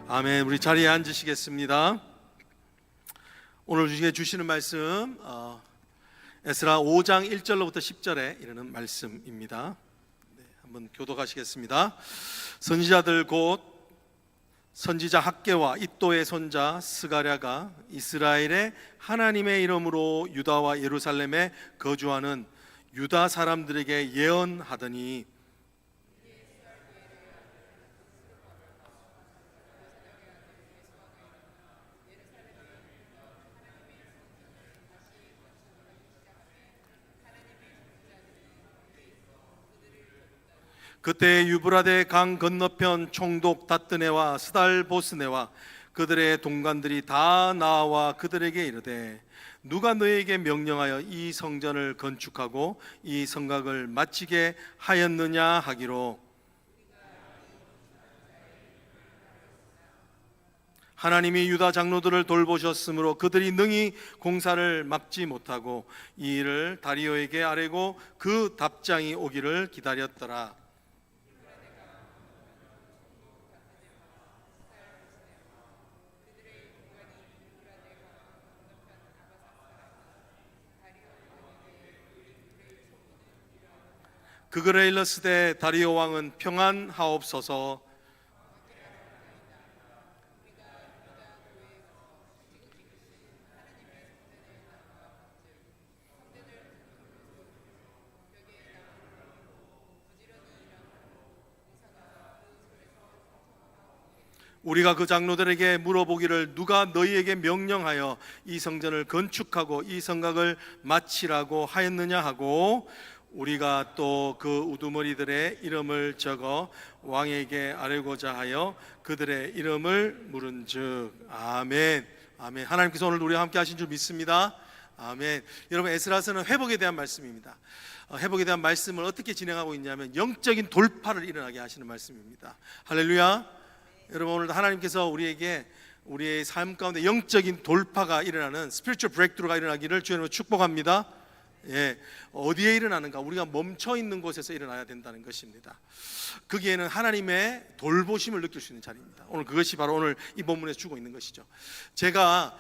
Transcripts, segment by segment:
아멘. 우리 자리에 앉으시겠습니다. 오늘 주시는 말씀 에스라 5장 1절로부터 10절에 이르는 말씀입니다. 한번 교독하시겠습니다. 선지자들 곧 선지자 학개와 잇도의 손자 스가랴가 이스라엘의 하나님의 이름으로 유다와 예루살렘에 거주하는 유다 사람들에게 예언하더니 그때 유브라데 강 건너편 총독 다뜨네와 스달보스네와 그들의 동관들이 다 나와 그들에게 이르되 누가 너에게 명령하여 이 성전을 건축하고 이 성곽을 마치게 하였느냐 하기로 하나님이 유다 장로들을 돌보셨으므로 그들이 능히 공사를 막지 못하고 이 일을 다리오에게 아뢰고 그 답장이 오기를 기다렸더라. 그글에 일렀으되 다리오 왕은 평안하옵소서. 우리가 그 장로들에게 물어보기를 누가 너희에게 명령하여 이 성전을 건축하고 이 성곽을 마치라고 하였느냐 하고 우리가 또 그 우두머리들의 이름을 적어 왕에게 아뢰고자 하여 그들의 이름을 물은즉. 아멘. 아멘. 하나님께서 오늘 우리와 함께 하신 줄 믿습니다. 아멘. 여러분, 에스라서는 회복에 대한 말씀입니다. 회복에 대한 말씀을 어떻게 진행하고 있냐면 영적인 돌파를 일어나게 하시는 말씀입니다. 할렐루야. 여러분, 오늘 하나님께서 우리에게 우리의 삶 가운데 영적인 돌파가 일어나는 스피리추얼 브레이크트루가 일어나기를 주님으로 축복합니다. 어디에 일어나는가? 우리가 멈춰 있는 곳에서 일어나야 된다는 것입니다. 거기에는 하나님의 돌보심을 느낄 수 있는 자리입니다. 오늘 그것이 바로 오늘 이 본문에서 주고 있는 것이죠. 제가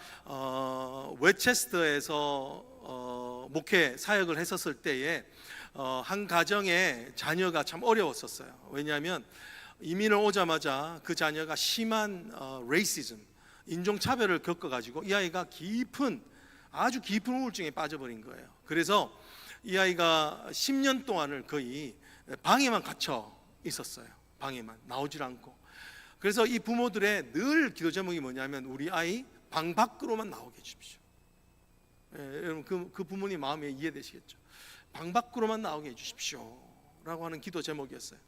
웨체스터에서 목회 사역을 했었을 때에 한 가정의 자녀가 참 어려웠었어요. 왜냐하면 이민을 오자마자 그 자녀가 심한 레이시즘, 인종차별을 겪어가지고 이 아이가 아주 깊은 우울증에 빠져버린 거예요. 그래서 이 아이가 10년 동안을 거의 방에만 gat혀 있었어요. 방에만 나오질 않고. 그래서 이 부모들의 늘 기도 제목이 뭐냐면 우리 아이 방 밖으로만 나오게 해주십시오. 여러분, 그 부모님 마음에 이해되시겠죠? 방 밖으로만 나오게 해주십시오 라고 하는 기도 제목이었어요.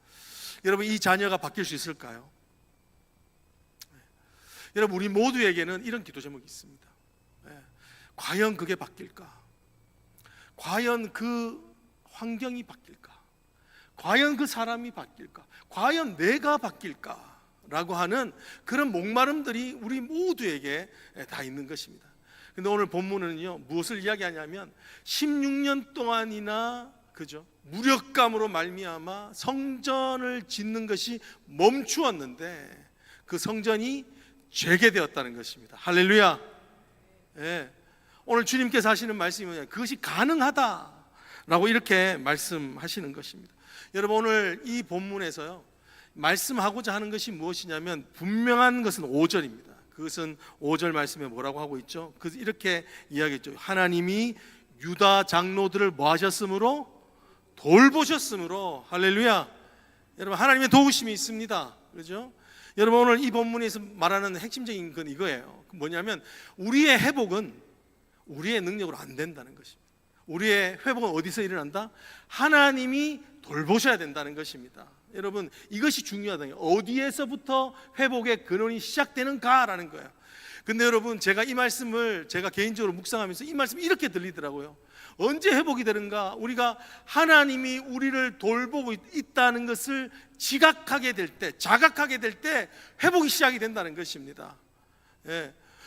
여러분, 이 자녀가 바뀔 수 있을까요? 여러분, 우리 모두에게는 이런 기도 제목이 있습니다. 과연 그게 바뀔까? 과연 그 환경이 바뀔까? 과연 그 사람이 바뀔까? 과연 내가 바뀔까? 라고 하는 그런 목마름들이 우리 모두에게 다 있는 것입니다. 근데 오늘 본문은요, 무엇을 이야기하냐면 16년 동안이나 무력감으로 말미암아 성전을 짓는 것이 멈추었는데 그 성전이 재개되었다는 것입니다. 할렐루야. 오늘 주님께서 하시는 말씀이 뭐냐? 그것이 가능하다라고 이렇게 말씀하시는 것입니다. 여러분, 오늘 이 본문에서요 말씀하고자 하는 것이 무엇이냐면 분명한 것은 5절입니다. 그것은 5절 말씀에 뭐라고 하고 있죠? 이렇게 이야기했죠. 하나님이 유다 장로들을 뭐 하셨으므로? 돌보셨으므로. 할렐루야. 여러분, 하나님의 도우심이 있습니다. 그렇죠? 여러분, 오늘 이 본문에서 말하는 핵심적인 건 이거예요. 뭐냐면 우리의 회복은 우리의 능력으로 안 된다는 것입니다. 우리의 회복은 어디서 일어난다? 하나님이 돌보셔야 된다는 것입니다. 여러분, 이것이 중요하다. 어디에서부터 회복의 근원이 시작되는가라는 거예요. 근데 여러분, 제가 이 말씀을 제가 개인적으로 묵상하면서 이 말씀이 이렇게 들리더라고요. 언제 회복이 되는가? 우리가 하나님이 우리를 돌보고 있다는 것을 지각하게 될 때, 자각하게 될 때 회복이 시작이 된다는 것입니다.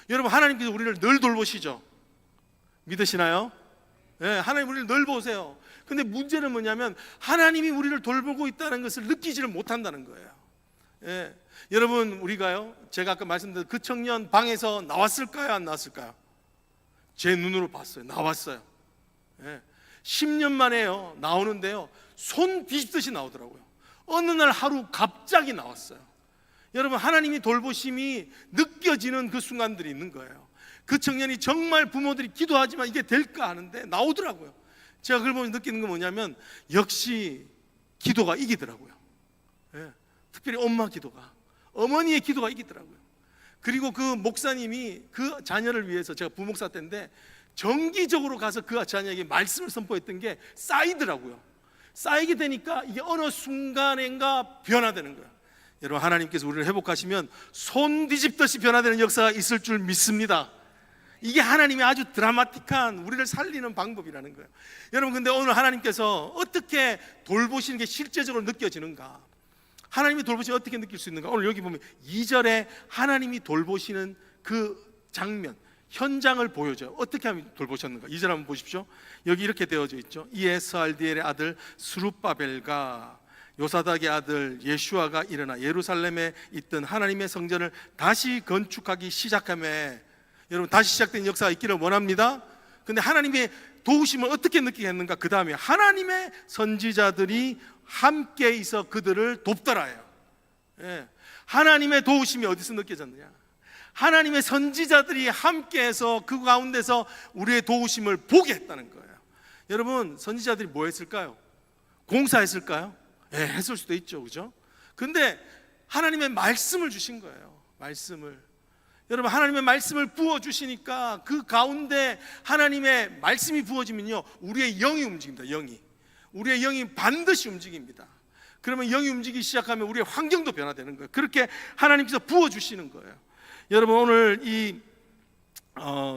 여러분, 하나님께서 우리를 늘 돌보시죠. 믿으시나요? 하나님 우리를 늘 보세요. 근데 문제는 뭐냐면 하나님이 우리를 돌보고 있다는 것을 느끼지를 못한다는 거예요. 여러분, 우리가요, 제가 아까 말씀드린 그 청년 방에서 나왔을까요, 안 나왔을까요? 제 눈으로 봤어요. 나왔어요. 예. 10년 만에요 나오는데요, 손 뒤집듯이 나오더라고요. 어느 날 하루 갑자기 나왔어요. 여러분, 하나님이 돌보심이 느껴지는 그 순간들이 있는 거예요. 그 청년이 정말 부모들이 기도하지만 이게 될까 하는데 나오더라고요. 제가 그걸 보면서 느끼는 건 뭐냐면 역시 기도가 이기더라고요. 예. 특별히 엄마 기도가, 어머니의 기도가 이기더라고요. 그리고 그 목사님이 그 자녀를 위해서, 제가 부목사 때인데 정기적으로 가서 그 자녀에게 말씀을 선포했던 게 쌓이더라고요. 쌓이게 되니까 이게 어느 순간인가 변화되는 거예요. 여러분, 하나님께서 우리를 회복하시면 손 뒤집듯이 변화되는 역사가 있을 줄 믿습니다. 이게 하나님의 아주 드라마틱한 우리를 살리는 방법이라는 거예요. 여러분, 근데 오늘 하나님께서 어떻게 돌보시는 게 실제적으로 느껴지는가, 하나님이 돌보시면 어떻게 느낄 수 있는가, 오늘 여기 보면 2절에 하나님이 돌보시는 그 장면, 현장을 보여줘요. 어떻게 하면 돌보셨는가. 2절 한번 보십시오. 여기 이렇게 되어져 있죠. 이에 스알디엘의 아들 스룹바벨과 요사닥의 아들 예슈아가 일어나 예루살렘에 있던 하나님의 성전을 다시 건축하기 시작하며, 여러분, 다시 시작된 역사가 있기를 원합니다. 근데 하나님의 도우심을 어떻게 느끼겠는가? 그 다음에 하나님의 선지자들이 함께 있어 그들을 돕더라요. 예. 하나님의 도우심이 어디서 느껴졌느냐? 하나님의 선지자들이 함께해서 그 가운데서 우리의 도우심을 보게 했다는 거예요. 여러분, 선지자들이 뭐 했을까요? 공사했을까요? 예, 했을 수도 있죠, 그죠? 근데 하나님의 말씀을 주신 거예요. 말씀을. 여러분, 하나님의 말씀을 부어주시니까 그 가운데 하나님의 말씀이 부어지면요, 우리의 영이 움직입니다. 영이. 우리의 영이 반드시 움직입니다. 그러면 영이 움직이기 시작하면 우리의 환경도 변화되는 거예요. 그렇게 하나님께서 부어주시는 거예요. 여러분, 오늘 이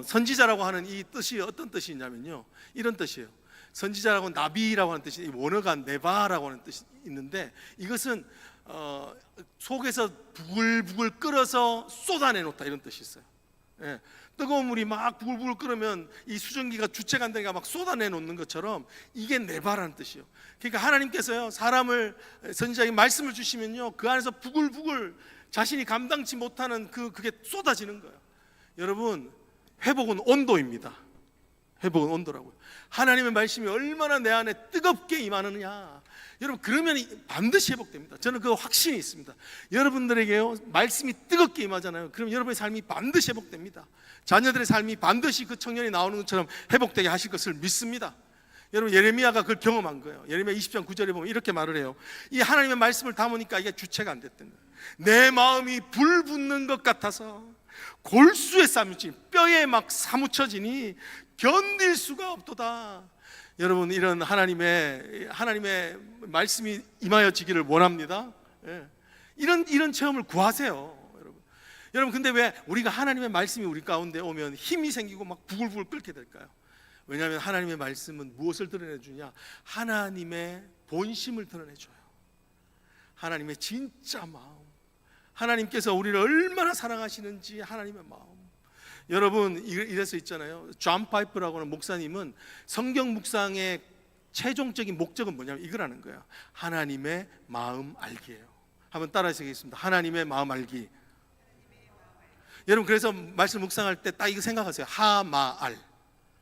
선지자라고 하는 이 뜻이 어떤 뜻이 있냐면요, 이런 뜻이에요. 선지자라고 나비라고 하는 뜻이, 원어가 네바라고 하는 뜻이 있는데, 이것은 속에서 부글부글 끓어서 쏟아내놓다, 이런 뜻이 있어요. 예. 뜨거운 물이 막 부글부글 끓으면 이 수증기가 주체가 안 되니까 막 쏟아내놓는 것처럼 이게 네바라는 뜻이에요. 그러니까 하나님께서요, 사람을, 선지자에게 말씀을 주시면요, 그 안에서 부글부글 자신이 감당치 못하는 그게 쏟아지는 거예요. 여러분, 회복은 온도입니다. 회복은 온도라고요. 하나님의 말씀이 얼마나 내 안에 뜨겁게 임하느냐, 여러분, 그러면 반드시 회복됩니다. 저는 그 확신이 있습니다. 여러분들에게요, 말씀이 뜨겁게 임하잖아요. 그럼 여러분의 삶이 반드시 회복됩니다. 자녀들의 삶이 반드시 그 청년이 나오는 것처럼 회복되게 하실 것을 믿습니다. 여러분, 예레미야가 그걸 경험한 거예요. 예레미야 20장 9절에 보면 이렇게 말을 해요. 이 하나님의 말씀을 담으니까 이게 주체가 안 됐던 거예요. 내 마음이 불붙는 것 같아서 골수에 사무치, 뼈에 막 사무쳐지니 견딜 수가 없도다. 여러분, 이런 하나님의 말씀이 임하여지기를 원합니다. 예. 이런 체험을 구하세요, 여러분. 근데 왜 우리가 하나님의 말씀이 우리 가운데 오면 힘이 생기고 막 부글부글 끓게 될까요? 왜냐하면 하나님의 말씀은 무엇을 드러내주냐? 하나님의 본심을 드러내줘요. 하나님의 진짜 마음, 하나님께서 우리를 얼마나 사랑하시는지, 하나님의 마음. 여러분, 이래서 있잖아요. 존 파이프라고 하는 목사님은 성경 묵상의 최종적인 목적은 뭐냐면 이거라는 거예요. 하나님의 마음 알기예요. 한번 따라해서 하겠습니다. 하나님의 마음 알기. 여러분, 그래서 말씀 묵상할 때 딱 이거 생각하세요. 하마알.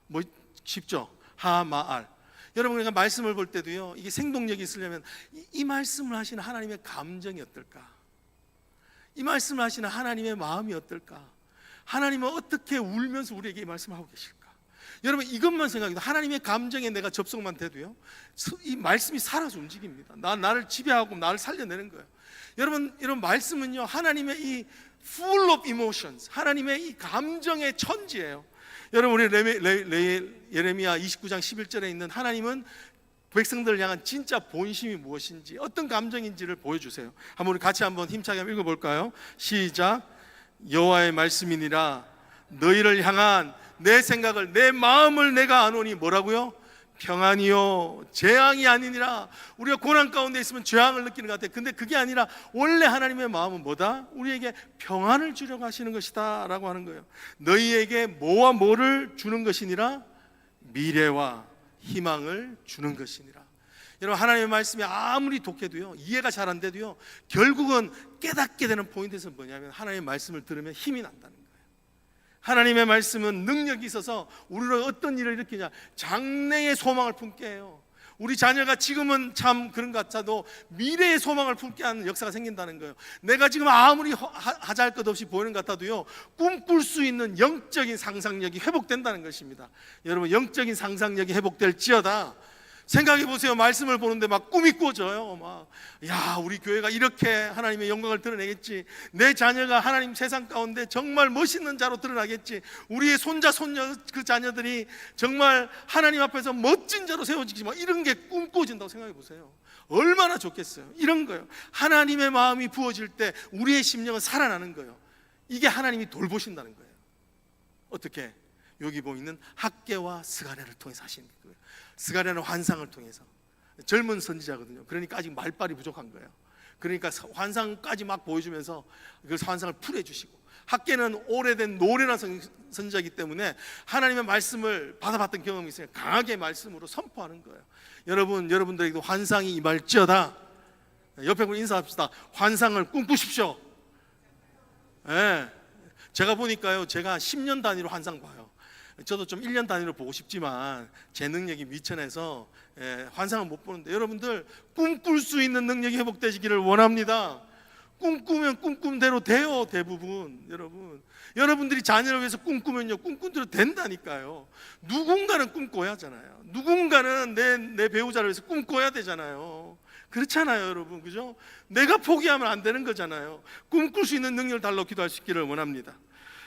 뭐 쉽죠? 하마알. 여러분, 그러니까 말씀을 볼 때도요, 이게 생동력이 있으려면 이 말씀을 하시는 하나님의 감정이 어떨까? 이 말씀을 하시는 하나님의 마음이 어떨까? 하나님은 어떻게 울면서 우리에게 이 말씀을 하고 계실까? 여러분, 이것만 생각해도 하나님의 감정에 내가 접속만 돼도요, 이 말씀이 살아서 움직입니다. 나를 지배하고 나를 살려내는 거예요. 여러분, 말씀은요, 하나님의 이 full of emotions, 하나님의 이 감정의 천지예요. 여러분, 우리 예레미야 29장 11절에 있는 하나님은 백성들을 향한 진짜 본심이 무엇인지, 어떤 감정인지를 보여주세요. 한번 우리 같이 한번 힘차게 한번 읽어볼까요? 시작. 여호와의 말씀이니라. 너희를 향한 내 생각을, 내 마음을 내가 아노니. 뭐라고요? 평안이요 재앙이 아니니라. 우리가 고난 가운데 있으면 재앙을 느끼는 것 같아요. 근데 그게 아니라 원래 하나님의 마음은 뭐다? 우리에게 평안을 주려고 하시는 것이다 라고 하는 거예요. 너희에게 뭐와 뭐를 주는 것이니라? 미래와 희망을 주는 것이니라. 여러분, 하나님의 말씀이 아무리 독해도요, 이해가 잘 안 돼도요, 결국은 깨닫게 되는 포인트는 뭐냐면 하나님의 말씀을 들으면 힘이 난다는 거예요. 하나님의 말씀은 능력이 있어서 우리로 어떤 일을 일으키냐, 장래의 소망을 품게 해요. 우리 자녀가 지금은 참 그런 것 같아도 미래의 소망을 품게 하는 역사가 생긴다는 거예요. 내가 지금 아무리 하잘 것 없이 보이는 것 같아도요, 꿈꿀 수 있는 영적인 상상력이 회복된다는 것입니다. 여러분, 영적인 상상력이 회복될지어다. 생각해 보세요. 말씀을 보는데 막 꿈이 꿔져요. 막, 야, 우리 교회가 이렇게 하나님의 영광을 드러내겠지. 내 자녀가 하나님 세상 가운데 정말 멋있는 자로 드러나겠지. 우리의 손자, 손녀, 그 자녀들이 정말 하나님 앞에서 멋진 자로 세워지지. 막 이런 게 꿈꿔진다고 생각해 보세요. 얼마나 좋겠어요. 이런 거예요. 하나님의 마음이 부어질 때 우리의 심령은 살아나는 거예요. 이게 하나님이 돌보신다는 거예요. 어떻게? 여기 보이는 학개와 스가랴를 통해서 하시는 거예요. 스가랴는 환상을 통해서, 젊은 선지자거든요. 그러니까 아직 말빨이 부족한 거예요. 그러니까 환상까지 막 보여주면서 그 환상을 풀어주시고, 학개는 오래된 노련한 선지자이기 때문에 하나님의 말씀을 받아봤던 경험이 있으니까 강하게 말씀으로 선포하는 거예요. 여러분들에게도 환상이 임할지어다. 옆에 분 인사합시다. 환상을 꿈꾸십시오. 네. 제가 보니까요, 제가 10년 단위로 환상 봐요. 저도 좀 1년 단위로 보고 싶지만 제 능력이 미천해서 환상을 못 보는데, 여러분들 꿈꿀 수 있는 능력이 회복되시기를 원합니다. 꿈꾸면 꿈꿈대로 돼요. 대부분 여러분들이 자녀를 위해서 꿈꾸면요, 꿈꾼 대로 된다니까요. 누군가는 꿈꿔야 하잖아요. 누군가는 내 배우자를 위해서 꿈꿔야 되잖아요. 그렇잖아요, 여러분. 그죠? 내가 포기하면 안 되는 거잖아요. 꿈꿀 수 있는 능력을 달라고 기도할 수 있기를 원합니다.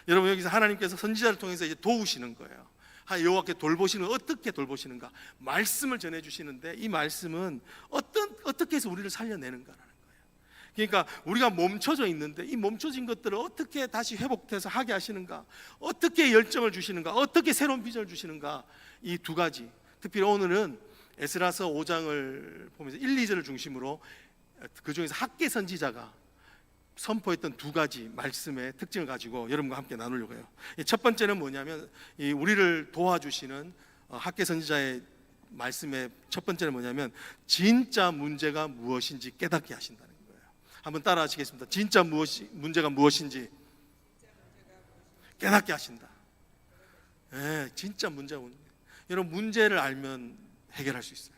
여러분, 여기서 하나님께서 선지자를 통해서 이제 도우시는 거예요. 여호와께 돌보시는, 어떻게 돌보시는가? 말씀을 전해주시는데, 이 말씀은 어떻게 해서 우리를 살려내는가라는 거예요. 그러니까 우리가 멈춰져 있는데 이 멈춰진 것들을 어떻게 다시 회복해서 하게 하시는가? 어떻게 열정을 주시는가? 어떻게 새로운 비전을 주시는가? 이 두 가지, 특별히 오늘은 에스라서 5장을 보면서 1, 2절을 중심으로 그 중에서 학개 선지자가 선포했던 두 가지 말씀의 특징을 가지고 여러분과 함께 나누려고 해요. 첫 번째는 뭐냐면, 우리를 도와주시는 학개 선지자의 말씀의 첫 번째는 뭐냐면, 진짜 문제가 무엇인지 깨닫게 하신다는 거예요. 한번 따라 하시겠습니다. 진짜 문제가 무엇인지 깨닫게 하신다. 네, 진짜 문제가 뭔지. 여러분, 문제를 알면 해결할 수 있어요.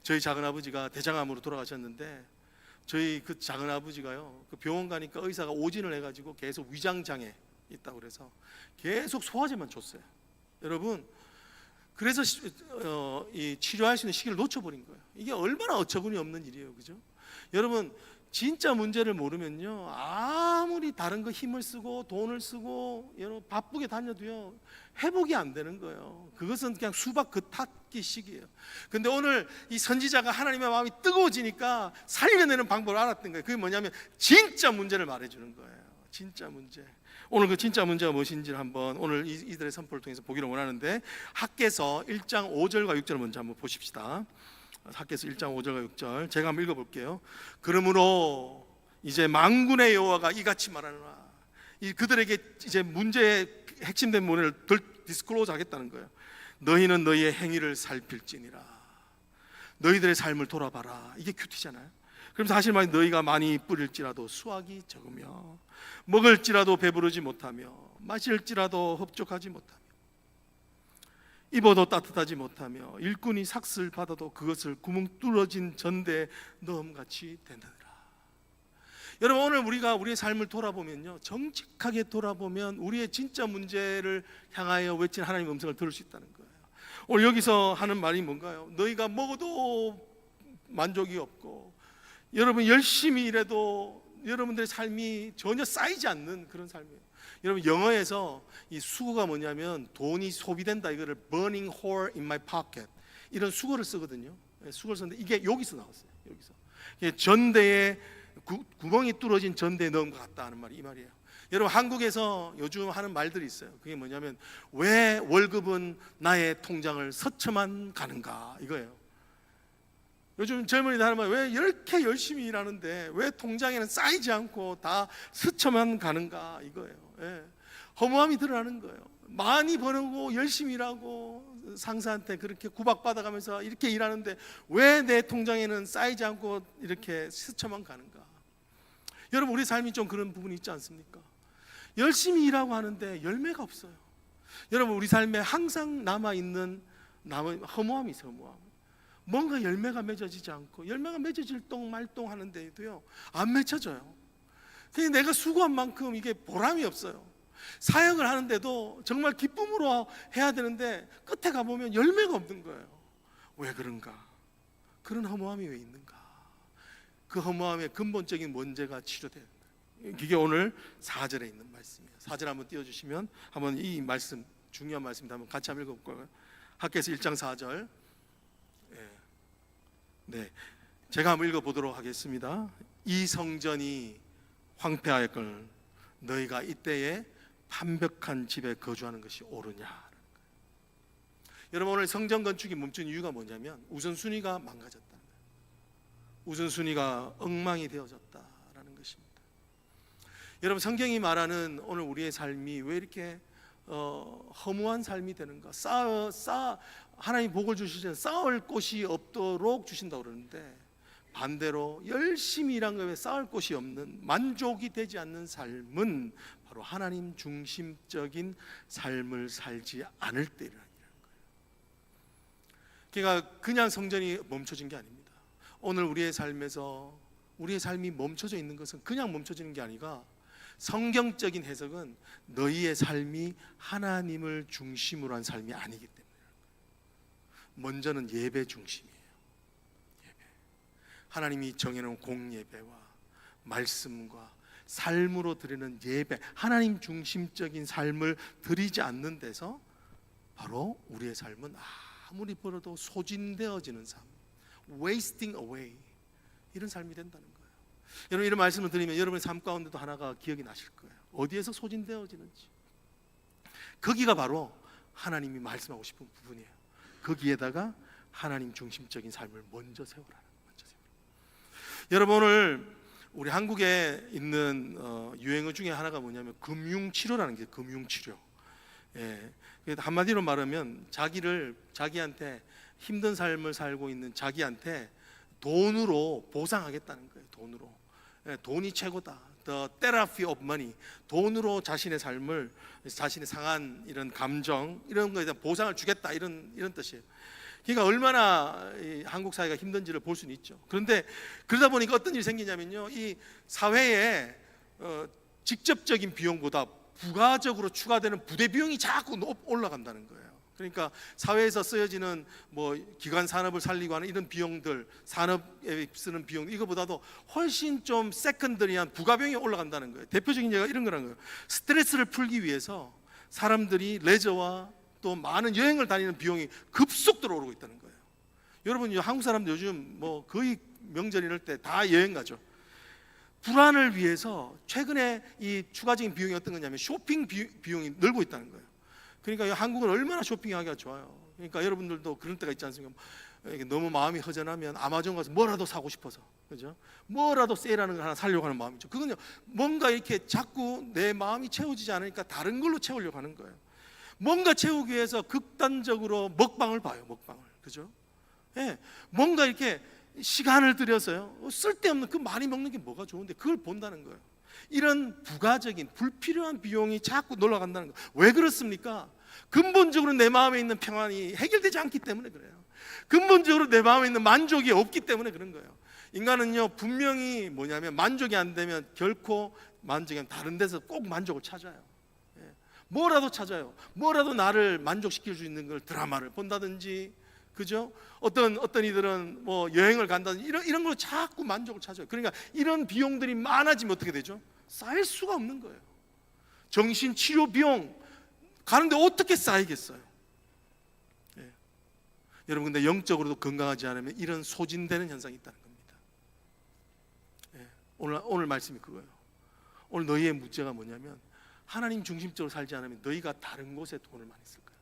저희 작은 아버지가 대장암으로 돌아가셨는데, 저희 그 작은 아버지가요, 그 병원 가니까 의사가 오진을 해가지고 계속 위장장애 있다고 그래서 계속 소화제만 줬어요. 여러분, 그래서 이 치료할 수 있는 시기를 놓쳐버린 거예요. 이게 얼마나 어처구니 없는 일이에요, 그죠? 여러분, 진짜 문제를 모르면요, 아무리 다른 거 힘을 쓰고 돈을 쓰고 여러분 바쁘게 다녀도요, 회복이 안 되는 거예요. 그것은 그냥 수박 겉핥기 식이에요. 근데 오늘 이 선지자가 하나님의 마음이 뜨거워지니까 살려내는 방법을 알았던 거예요. 그게 뭐냐면 진짜 문제를 말해주는 거예요. 진짜 문제. 오늘 그 진짜 문제가 무엇인지를 한번 오늘 이들의 선포를 통해서 보기를 원하는데, 학개서 1장 5절과 6절을 먼저 한번 보십시다. 학개서 1장 5절과 6절 제가 한번 읽어볼게요. 그러므로 이제 만군의 여호와가 이같이 말하노라. 그들에게 이제 문제의 핵심된 문제를 디스클로즈 하겠다는 거예요. 너희는 너희의 행위를 살필지니라. 너희들의 삶을 돌아봐라. 이게 큐티잖아요. 그럼 사실 말이, 너희가 많이 뿌릴지라도 수확이 적으며, 먹을지라도 배부르지 못하며, 마실지라도 흡족하지 못하며, 입어도 따뜻하지 못하며, 일꾼이 삭슬 받아도 그것을 구멍 뚫어진 전대에 넣음같이 된다더라. 여러분, 오늘 우리가 우리의 삶을 돌아보면요, 정직하게 돌아보면 우리의 진짜 문제를 향하여 외친 하나님의 음성을 들을 수 있다는 거예요. 오늘 여기서 하는 말이 뭔가요? 너희가 먹어도 만족이 없고, 여러분 열심히 일해도 여러분들의 삶이 전혀 쌓이지 않는 그런 삶이에요. 여러분, 영어에서 이 수거가 뭐냐면, 돈이 소비된다, 이거를 burning hole in my pocket, 이런 수거를 쓰거든요. 수거를 쓰는데 이게 여기서 나왔어요. 여기서 전대에 구멍이 뚫어진 전대에 넣은 것 같다 하는 말이 이 말이에요. 여러분, 한국에서 요즘 하는 말들이 있어요. 그게 뭐냐면, 왜 월급은 나의 통장을 스쳐만 가는가, 이거예요. 요즘 젊은이들 하는 말, 왜 이렇게 열심히 일하는데 왜 통장에는 쌓이지 않고 다 스쳐만 가는가, 이거예요. 예. 허무함이 드러나는 거예요. 많이 버는 열심히 일하고 상사한테 그렇게 구박받아가면서 이렇게 일하는데 왜 내 통장에는 쌓이지 않고 이렇게 스쳐만 가는가? 여러분, 우리 삶이 좀 그런 부분이 있지 않습니까? 열심히 일하고 하는데 열매가 없어요. 여러분, 우리 삶에 항상 남아있는 허무함이 있어요. 허무함. 뭔가 열매가 맺어지지 않고, 열매가 맺어질 똥 말똥 하는데도요 안 맺혀져요. 그냥 내가 수고한 만큼 이게 보람이 없어요. 사역을 하는데도 정말 기쁨으로 해야 되는데 끝에 가보면 열매가 없는 거예요. 왜 그런가? 그런 허무함이 왜 있는가? 그 허무함의 근본적인 문제가 치료돼야 된다. 이게 오늘 4절에 있는 말씀이에요. 4절 한번 띄워주시면 한번 이 말씀, 중요한 말씀인데 한번 같이 한번 읽어볼까요? 학개서 1장 4절. 네, 제가 한번 읽어보도록 하겠습니다. 이 성전이 황폐하였거늘 너희가 이때에 완벽한 집에 거주하는 것이 옳으냐. 여러분, 오늘 성전 건축이 멈춘 이유가 뭐냐면 우선순위가 망가졌다는 거예요. 우선순위가 엉망이 되어졌다라는 것입니다. 여러분, 성경이 말하는 오늘 우리의 삶이 왜 이렇게 허무한 삶이 되는가? 하나님 복을 주시면 쌓을 곳이 없도록 주신다고 그러는데, 반대로 열심히 일한 것에 쌓을 곳이 없는, 만족이 되지 않는 삶은 바로 하나님 중심적인 삶을 살지 않을 때라는 거예요. 그러니까 그냥 성전이 멈춰진 게 아닙니다. 오늘 우리의 삶에서 우리의 삶이 멈춰져 있는 것은 그냥 멈춰지는 게 아니라 성경적인 해석은 너희의 삶이 하나님을 중심으로 한 삶이 아니기 때문에, 먼저는 예배 중심이에요. 예배. 하나님이 정해놓은 공예배와 말씀과 삶으로 드리는 예배, 하나님 중심적인 삶을 드리지 않는 데서 바로 우리의 삶은 아무리 벌어도 소진되어지는 삶, wasting away, 이런 삶이 된다는 거예요. 여러분, 이런 말씀을 드리면 여러분의 삶 가운데도 하나가 기억이 나실 거예요. 어디에서 소진되어지는지. 거기가 바로 하나님이 말씀하고 싶은 부분이에요. 거기에다가 하나님 중심적인 삶을 먼저 세우라는 거죠. 여러분, 오늘 우리 한국에 있는 유행어 중에 하나가 뭐냐면 금융치료라는 게 금융치료. 예, 한마디로 말하면 자기한테 힘든 삶을 살고 있는 자기한테 돈으로 보상하겠다는 거예요. 돈으로. 예, 돈이 최고다. The therapy of money. 돈으로 자신의 삶을, 자신의 상한 이런 감정, 이런 거에 대한 보상을 주겠다, 이런 뜻이에요. 그러니까 얼마나 한국 사회가 힘든지를 볼 수는 있죠. 그런데 그러다 보니까 어떤 일이 생기냐면요, 이 사회에 직접적인 비용보다 부가적으로 추가되는 부대 비용이 자꾸 올라간다는 거예요. 그러니까 사회에서 쓰여지는 뭐 기관 산업을 살리고 하는 이런 비용들, 산업에 쓰는 비용, 이거보다도 훨씬 좀 세컨더리한 부가 비용이 올라간다는 거예요. 대표적인 예가 이런 거라는 거예요. 스트레스를 풀기 위해서 사람들이 레저와 또 많은 여행을 다니는 비용이 급속도로 오르고 있다는 거예요. 여러분, 한국 사람들 요즘 뭐 거의 명절 이럴 때 다 여행 가죠. 불안을 위해서 최근에 이 추가적인 비용이 어떤 거냐면 쇼핑 비용이 늘고 있다는 거예요. 그러니까 한국은 얼마나 쇼핑하기가 좋아요. 그러니까 여러분들도 그런 때가 있지 않습니까? 너무 마음이 허전하면 아마존 가서 뭐라도 사고 싶어서, 그죠? 뭐라도 세일하는 거 하나 사려고 하는 마음이죠. 그건요, 뭔가 이렇게 자꾸 내 마음이 채워지지 않으니까 다른 걸로 채우려고 하는 거예요. 뭔가 채우기 위해서 극단적으로 먹방을 봐요. 먹방을, 그죠? 예, 뭔가 이렇게 시간을 들여서요, 쓸데없는 그 많이 먹는 게 뭐가 좋은데 그걸 본다는 거예요. 이런 부가적인 불필요한 비용이 자꾸 놀러간다는 거예요. 왜 그렇습니까? 근본적으로 내 마음에 있는 평안이 해결되지 않기 때문에 그래요. 근본적으로 내 마음에 있는 만족이 없기 때문에 그런 거예요. 인간은요, 분명히 뭐냐면 만족이 안 되면 결코 만족이 안 되면 다른 데서 꼭 만족을 찾아요. 뭐라도 찾아요. 뭐라도 나를 만족시킬 수 있는 걸, 드라마를 본다든지, 그죠? 어떤 이들은 뭐 여행을 간다든지 이런 걸로 자꾸 만족을 찾아요. 그러니까 이런 비용들이 많아지면 어떻게 되죠? 쌓일 수가 없는 거예요. 정신치료 비용 가는데 어떻게 쌓이겠어요? 예. 여러분, 근데 영적으로도 건강하지 않으면 이런 소진되는 현상이 있다는 겁니다. 예. 오늘 말씀이 그거예요. 오늘 너희의 문제가 뭐냐면 하나님 중심적으로 살지 않으면 너희가 다른 곳에 돈을 많이 쓸 거예요.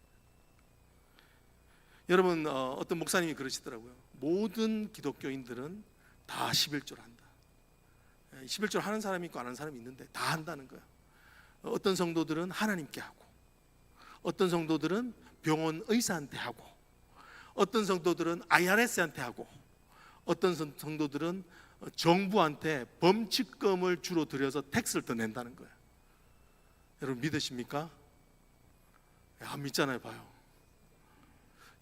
여러분, 어떤 목사님이 그러시더라고요. 모든 기독교인들은 다 11조를 한다. 11조를 하는 사람이 있고 안 하는 사람이 있는데 다 한다는 거예요. 어떤 성도들은 하나님께 하고, 어떤 성도들은 병원 의사한테 하고, 어떤 성도들은 IRS한테 하고, 어떤 성도들은 정부한테 범칙금을 주로 들여서 텍스를 더 낸다는 거예요. 여러분 믿으십니까? 안 믿잖아요. 봐요.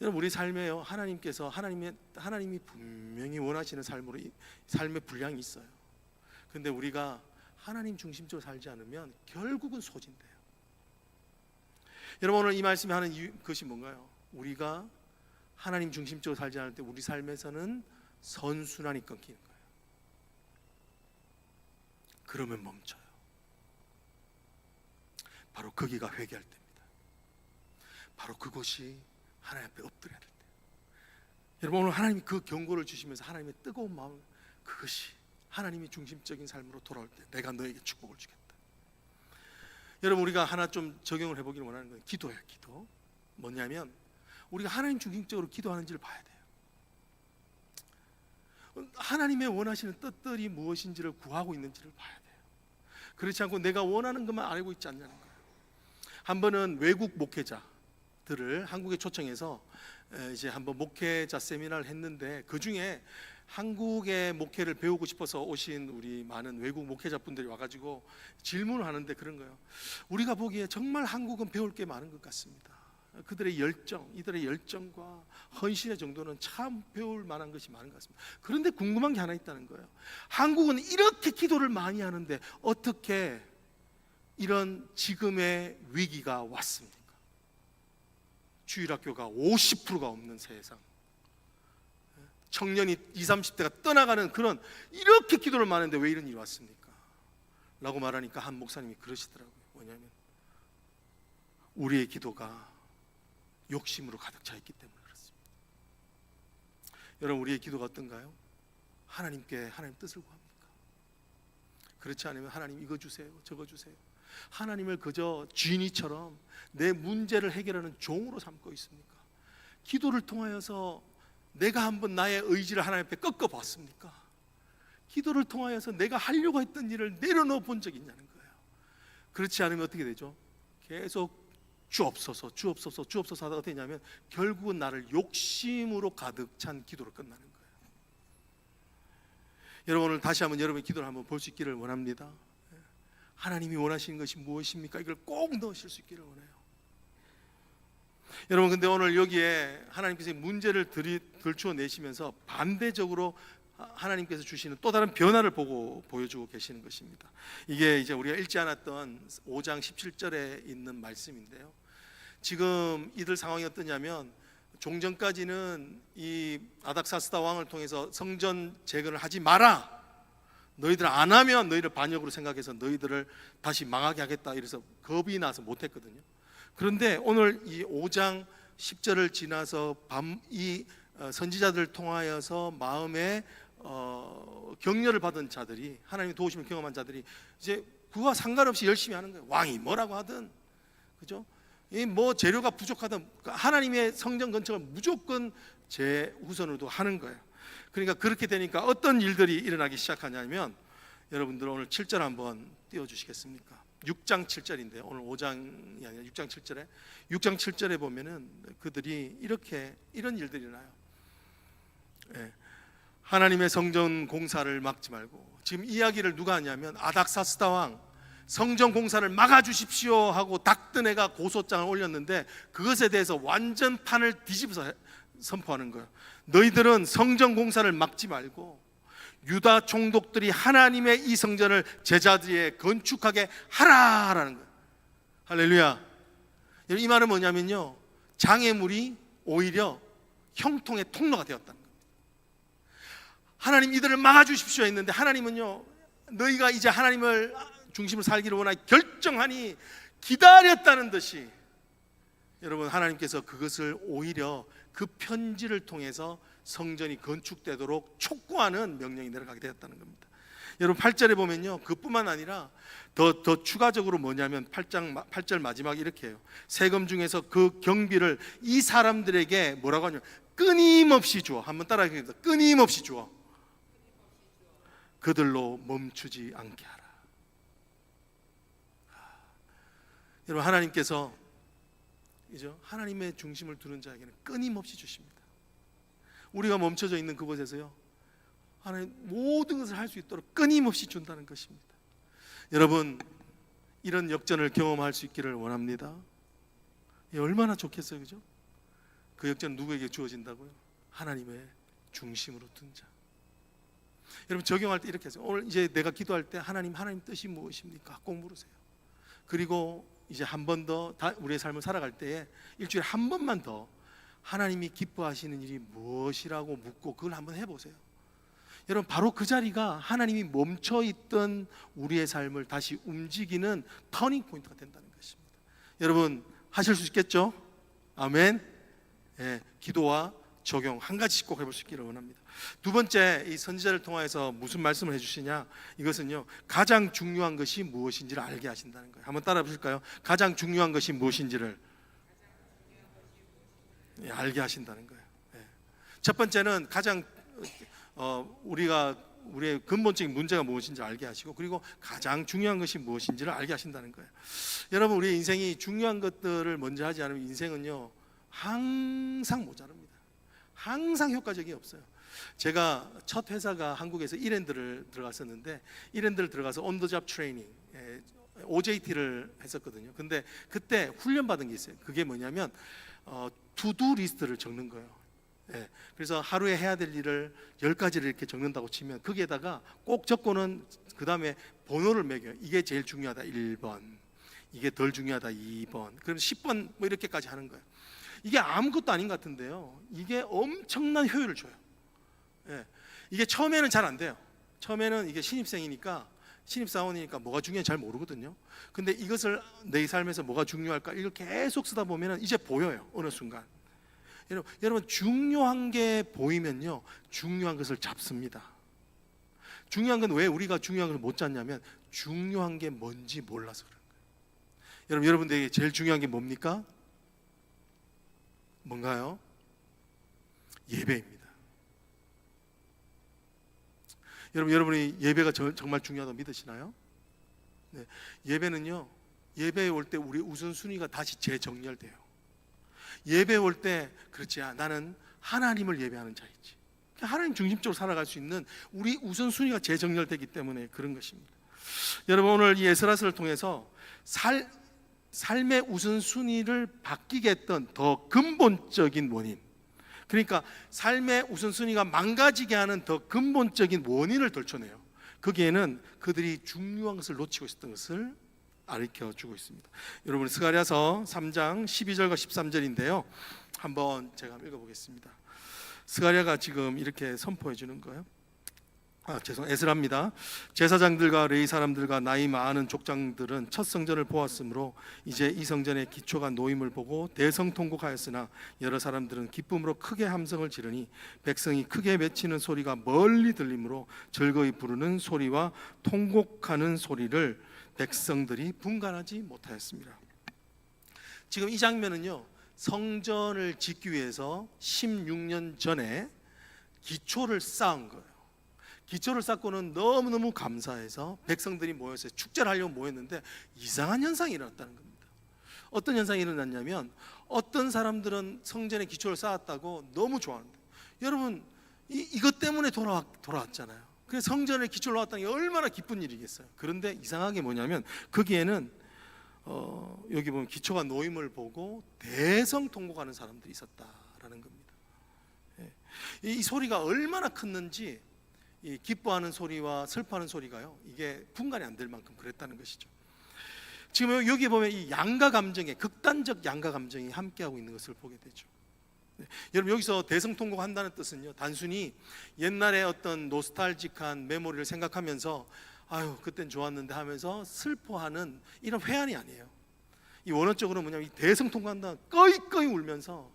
여러분 우리 삶에요, 하나님이 분명히 원하시는 삶의 분량이 있어요. 근데 우리가 하나님 중심적으로 살지 않으면 결국은 소진돼요. 여러분 오늘 이 말씀이 하는 것이 뭔가요? 우리가 하나님 중심적으로 살지 않을 때 우리 삶에서는 선순환이 끊기는 거예요. 그러면 멈춰요. 바로 거기가 회개할 때입니다. 바로 그곳이 하나님 앞에 엎드려야 될 때. 여러분 오늘 하나님이 그 경고를 주시면서 하나님의 뜨거운 마음, 그것이 하나님이 중심적인 삶으로 돌아올 때 내가 너에게 축복을 주겠다. 여러분 우리가 하나 좀 적용을 해보기를 원하는 건 기도예요. 기도 뭐냐면 우리가 하나님 중심적으로 기도하는지를 봐야 돼요. 하나님의 원하시는 뜻들이 무엇인지를 구하고 있는지를 봐야 돼요. 그렇지 않고 내가 원하는 것만 알고 있지 않냐는 거예요. 한 번은 외국 목회자들을 한국에 초청해서 이제 한번 목회자 세미나를 했는데, 그 중에 한국의 목회를 배우고 싶어서 오신 우리 많은 외국 목회자분들이 와가지고 질문을 하는데 그런 거예요. 우리가 보기에 정말 한국은 배울 게 많은 것 같습니다. 그들의 열정, 이들의 열정과 헌신의 정도는 참 배울 만한 것이 많은 것 같습니다. 그런데 궁금한 게 하나 있다는 거예요. 한국은 이렇게 기도를 많이 하는데 어떻게 이런 지금의 위기가 왔습니까? 주일학교가 50%가 없는 세상, 청년이 20, 30대가 떠나가는 그런, 이렇게 기도를 많이 하는데 왜 이런 일이 왔습니까? 라고 말하니까 한 목사님이 그러시더라고요. 뭐냐면 우리의 기도가 욕심으로 가득 차 있기 때문에 그렇습니다. 여러분 우리의 기도가 어떤가요? 하나님께 하나님 뜻을 구합니까? 그렇지 않으면 하나님 이거 주세요, 저거 주세요. 하나님을 그저 쥐니처럼 내 문제를 해결하는 종으로 삼고 있습니까? 기도를 통하여서 내가 한번 나의 의지를 하나님 앞에 꺾어봤습니까? 기도를 통하여서 내가 하려고 했던 일을 내려놓아 본 적이 있냐는 거예요. 그렇지 않으면 어떻게 되죠? 계속 주옵소서 주옵소서 주옵소서 하다가 되냐면 결국은 나를 욕심으로 가득 찬 기도로 끝나는 거예요. 여러분 오늘 다시 한번 여러분의 기도를 한번 볼 수 있기를 원합니다. 하나님이 원하시는 것이 무엇입니까? 이걸 꼭 넣으실 수 있기를 원해요. 여러분 근데 오늘 여기에 하나님께서 문제를 들추어 내시면서 반대적으로 하나님께서 주시는 또 다른 변화를 보여주고 계시는 것입니다. 이게 이제 우리가 읽지 않았던 5장 17절에 있는 말씀인데요. 지금 이들 상황이 어떠냐면 종전까지는 이 아닥사스다 왕을 통해서 성전 재건을 하지 마라, 너희들 안 하면 너희를 반역으로 생각해서 너희들을 다시 망하게 하겠다, 이래서 겁이 나서 못했거든요. 그런데 오늘 이 5장 10절을 지나서 이 선지자들을 통하여서 마음에 격려를 받은 자들이, 하나님의 도우심을 경험한 자들이 이제 그와 상관없이 열심히 하는 거예요. 왕이 뭐라고 하든, 그죠? 이 뭐 재료가 부족하든 하나님의 성전 건축을 무조건 제우선으로 하는 거예요. 그러니까 그렇게 되니까 어떤 일들이 일어나기 시작하냐면, 여러분들 오늘 7절 한번 띄워주시겠습니까? 6장 7절인데요 오늘 5장이 아니라 6장 7절에 6장 7절에 보면은 그들이 이런 일들이 일어나요. 하나님의 성전 공사를 막지 말고, 지금 이야기를 누가 하냐면 아닥사스다 왕, 성전 공사를 막아주십시오 하고 닥드네가 고소장을 올렸는데 그것에 대해서 완전 판을 뒤집어서 선포하는 거예요. 너희들은 성전 공사를 막지 말고 유다 총독들이 하나님의 이 성전을 제자들이 건축하게 하라라는 거예요. 할렐루야. 이 말은 뭐냐면요, 장애물이 오히려 형통의 통로가 되었다는 거예요. 하나님 이들을 막아주십시오 했는데 하나님은요, 너희가 이제 하나님을 중심으로 살기를 원하니 결정하니 기다렸다는 듯이, 여러분 하나님께서 그것을 오히려 그 편지를 통해서 성전이 건축되도록 촉구하는 명령이 내려가게 되었다는 겁니다. 여러분 8절에 보면요, 그뿐만 아니라 더 추가적으로 뭐냐면 8절 마지막에 이렇게 해요. 세금 중에서 그 경비를 이 사람들에게 뭐라고 하냐면 끊임없이 주어. 한번 따라하겠습니다. 끊임없이 주어. 그들로 멈추지 않게 하라. 여러분, 하나님께서 하나님의 중심을 두는 자에게는 끊임없이 주십니다. 우리가 멈춰져 있는 그곳에서요, 하나님 모든 것을 할 수 있도록 끊임없이 준다는 것입니다. 여러분, 이런 역전을 경험할 수 있기를 원합니다. 얼마나 좋겠어요, 그죠? 그 역전은 누구에게 주어진다고요? 하나님의 중심으로 둔 자. 여러분, 적용할 때 이렇게 하세요. 오늘 이제 내가 기도할 때 하나님 뜻이 무엇입니까? 꼭 물으세요. 그리고 이제 한 번 더 우리의 삶을 살아갈 때에 일주일에 한 번만 더 하나님이 기뻐하시는 일이 무엇이라고 묻고 그걸 한번 해보세요. 여러분, 바로 그 자리가 하나님이 멈춰있던 우리의 삶을 다시 움직이는 터닝 포인트가 된다는 것입니다. 여러분, 하실 수 있겠죠? 아멘. 기도와 적용 한 가지씩 꼭 해볼 수 있기를 원합니다. 두 번째, 이 선지자를 통해서 무슨 말씀을 해주시냐? 이것은요, 가장 중요한 것이 무엇인지를 알게 하신다는 거예요. 한번 따라 보실까요? 가장 중요한 것이 무엇인지를 알게 하신다는 거예요. 첫 번째는 가장 우리의 근본적인 문제가 무엇인지 알게 하시고, 그리고 가장 중요한 것이 무엇인지를 알게 하신다는 거예요. 여러분, 우리의 인생이 중요한 것들을 먼저 하지 않으면 인생은요, 항상 모자릅니다. 항상 효과적이 없어요. 제가 첫 회사가 한국에서 이랜드를 들어갔었는데, 이랜드를 들어가서 온더잡 트레이닝 OJT를 했었거든요. 근데 그때 훈련받은 게 있어요. 그게 뭐냐면 투두 리스트를 적는 거예요. 그래서 하루에 해야 될 일을 10가지를 이렇게 적는다고 치면 거기에다가 꼭 적고는 그 다음에 번호를 매겨요. 이게 제일 중요하다 1번, 이게 덜 중요하다 2번, 그럼 10번 뭐 이렇게까지 하는 거예요. 이게 아무것도 아닌 것 같은데요, 이게 엄청난 효율을 줘요. 이게 처음에는 잘 안 돼요. 처음에는 이게 신입사원이니까 뭐가 중요한지 잘 모르거든요. 근데 이것을 내 삶에서 뭐가 중요할까, 이걸 계속 쓰다 보면 이제 보여요. 어느 순간. 여러분, 중요한 게 보이면요, 중요한 것을 잡습니다. 중요한 건 왜 우리가 중요한 걸 못 잡냐면 중요한 게 뭔지 몰라서 그런 거예요. 여러분들에게 제일 중요한 게 뭡니까? 뭔가요? 예배입니다. 여러분이 예배가 정말 중요하다고 믿으시나요? 네. 예배는요, 예배에 올 때 우리 우선순위가 다시 재정렬돼요. 예배 올 때, 그렇지, 나는 하나님을 예배하는 자이지, 하나님 중심적으로 살아갈 수 있는 우리 우선순위가 재정렬되기 때문에 그런 것입니다. 여러분, 오늘 이 에스라서를 통해서 삶의 우선순위를 바뀌게 했던 더 근본적인 원인, 그러니까 삶의 우선순위가 망가지게 하는 더 근본적인 원인을 들춰내요. 거기에는 그들이 중요한 것을 놓치고 있었던 것을 가르쳐주고 있습니다. 여러분, 스가랴서 3장 12절과 13절인데요 한번 제가 읽어보겠습니다. 스가랴가 지금 이렇게 선포해 주는 거예요. 에스라입니다. 제사장들과 레위 사람들과 나이 많은 족장들은 첫 성전을 보았으므로 이제 이 성전의 기초가 놓임을 보고 대성통곡하였으나 여러 사람들은 기쁨으로 크게 함성을 지르니 백성이 크게 외치는 소리가 멀리 들리므로 즐거이 부르는 소리와 통곡하는 소리를 백성들이 분간하지 못하였습니다. 지금 이 장면은요, 성전을 짓기 위해서 16년 전에 기초를 쌓은 거예요. 기초를 쌓고는 너무너무 감사해서 백성들이 모여서 축제를 하려고 모였는데 이상한 현상이 일어났다는 겁니다. 어떤 현상이 일어났냐면, 어떤 사람들은 성전의 기초를 쌓았다고 너무 좋아하는데, 여러분, 이것 때문에 돌아왔잖아요. 그래서 성전의 기초를 놓았다는 게 얼마나 기쁜 일이겠어요. 그런데 이상한 게 뭐냐면, 거기에는 여기 보면 기초가 놓임을 보고 대성통곡하는 사람들이 있었다라는 겁니다. 이 소리가 얼마나 컸는지, 이 기뻐하는 소리와 슬퍼하는 소리가요, 이게 분간이 안 될 만큼 그랬다는 것이죠. 지금 여기 보면 이 양가 감정의 극단적 양가 감정이 함께하고 있는 것을 보게 되죠. 여러분, 여기서 대성통곡한다는 뜻은요, 단순히 옛날에 어떤 노스탈직한 메모리를 생각하면서 아유 그땐 좋았는데 하면서 슬퍼하는 이런 회한이 아니에요. 이 원어적으로 뭐냐면, 이 대성통곡한다, 꺼이꺼이 울면서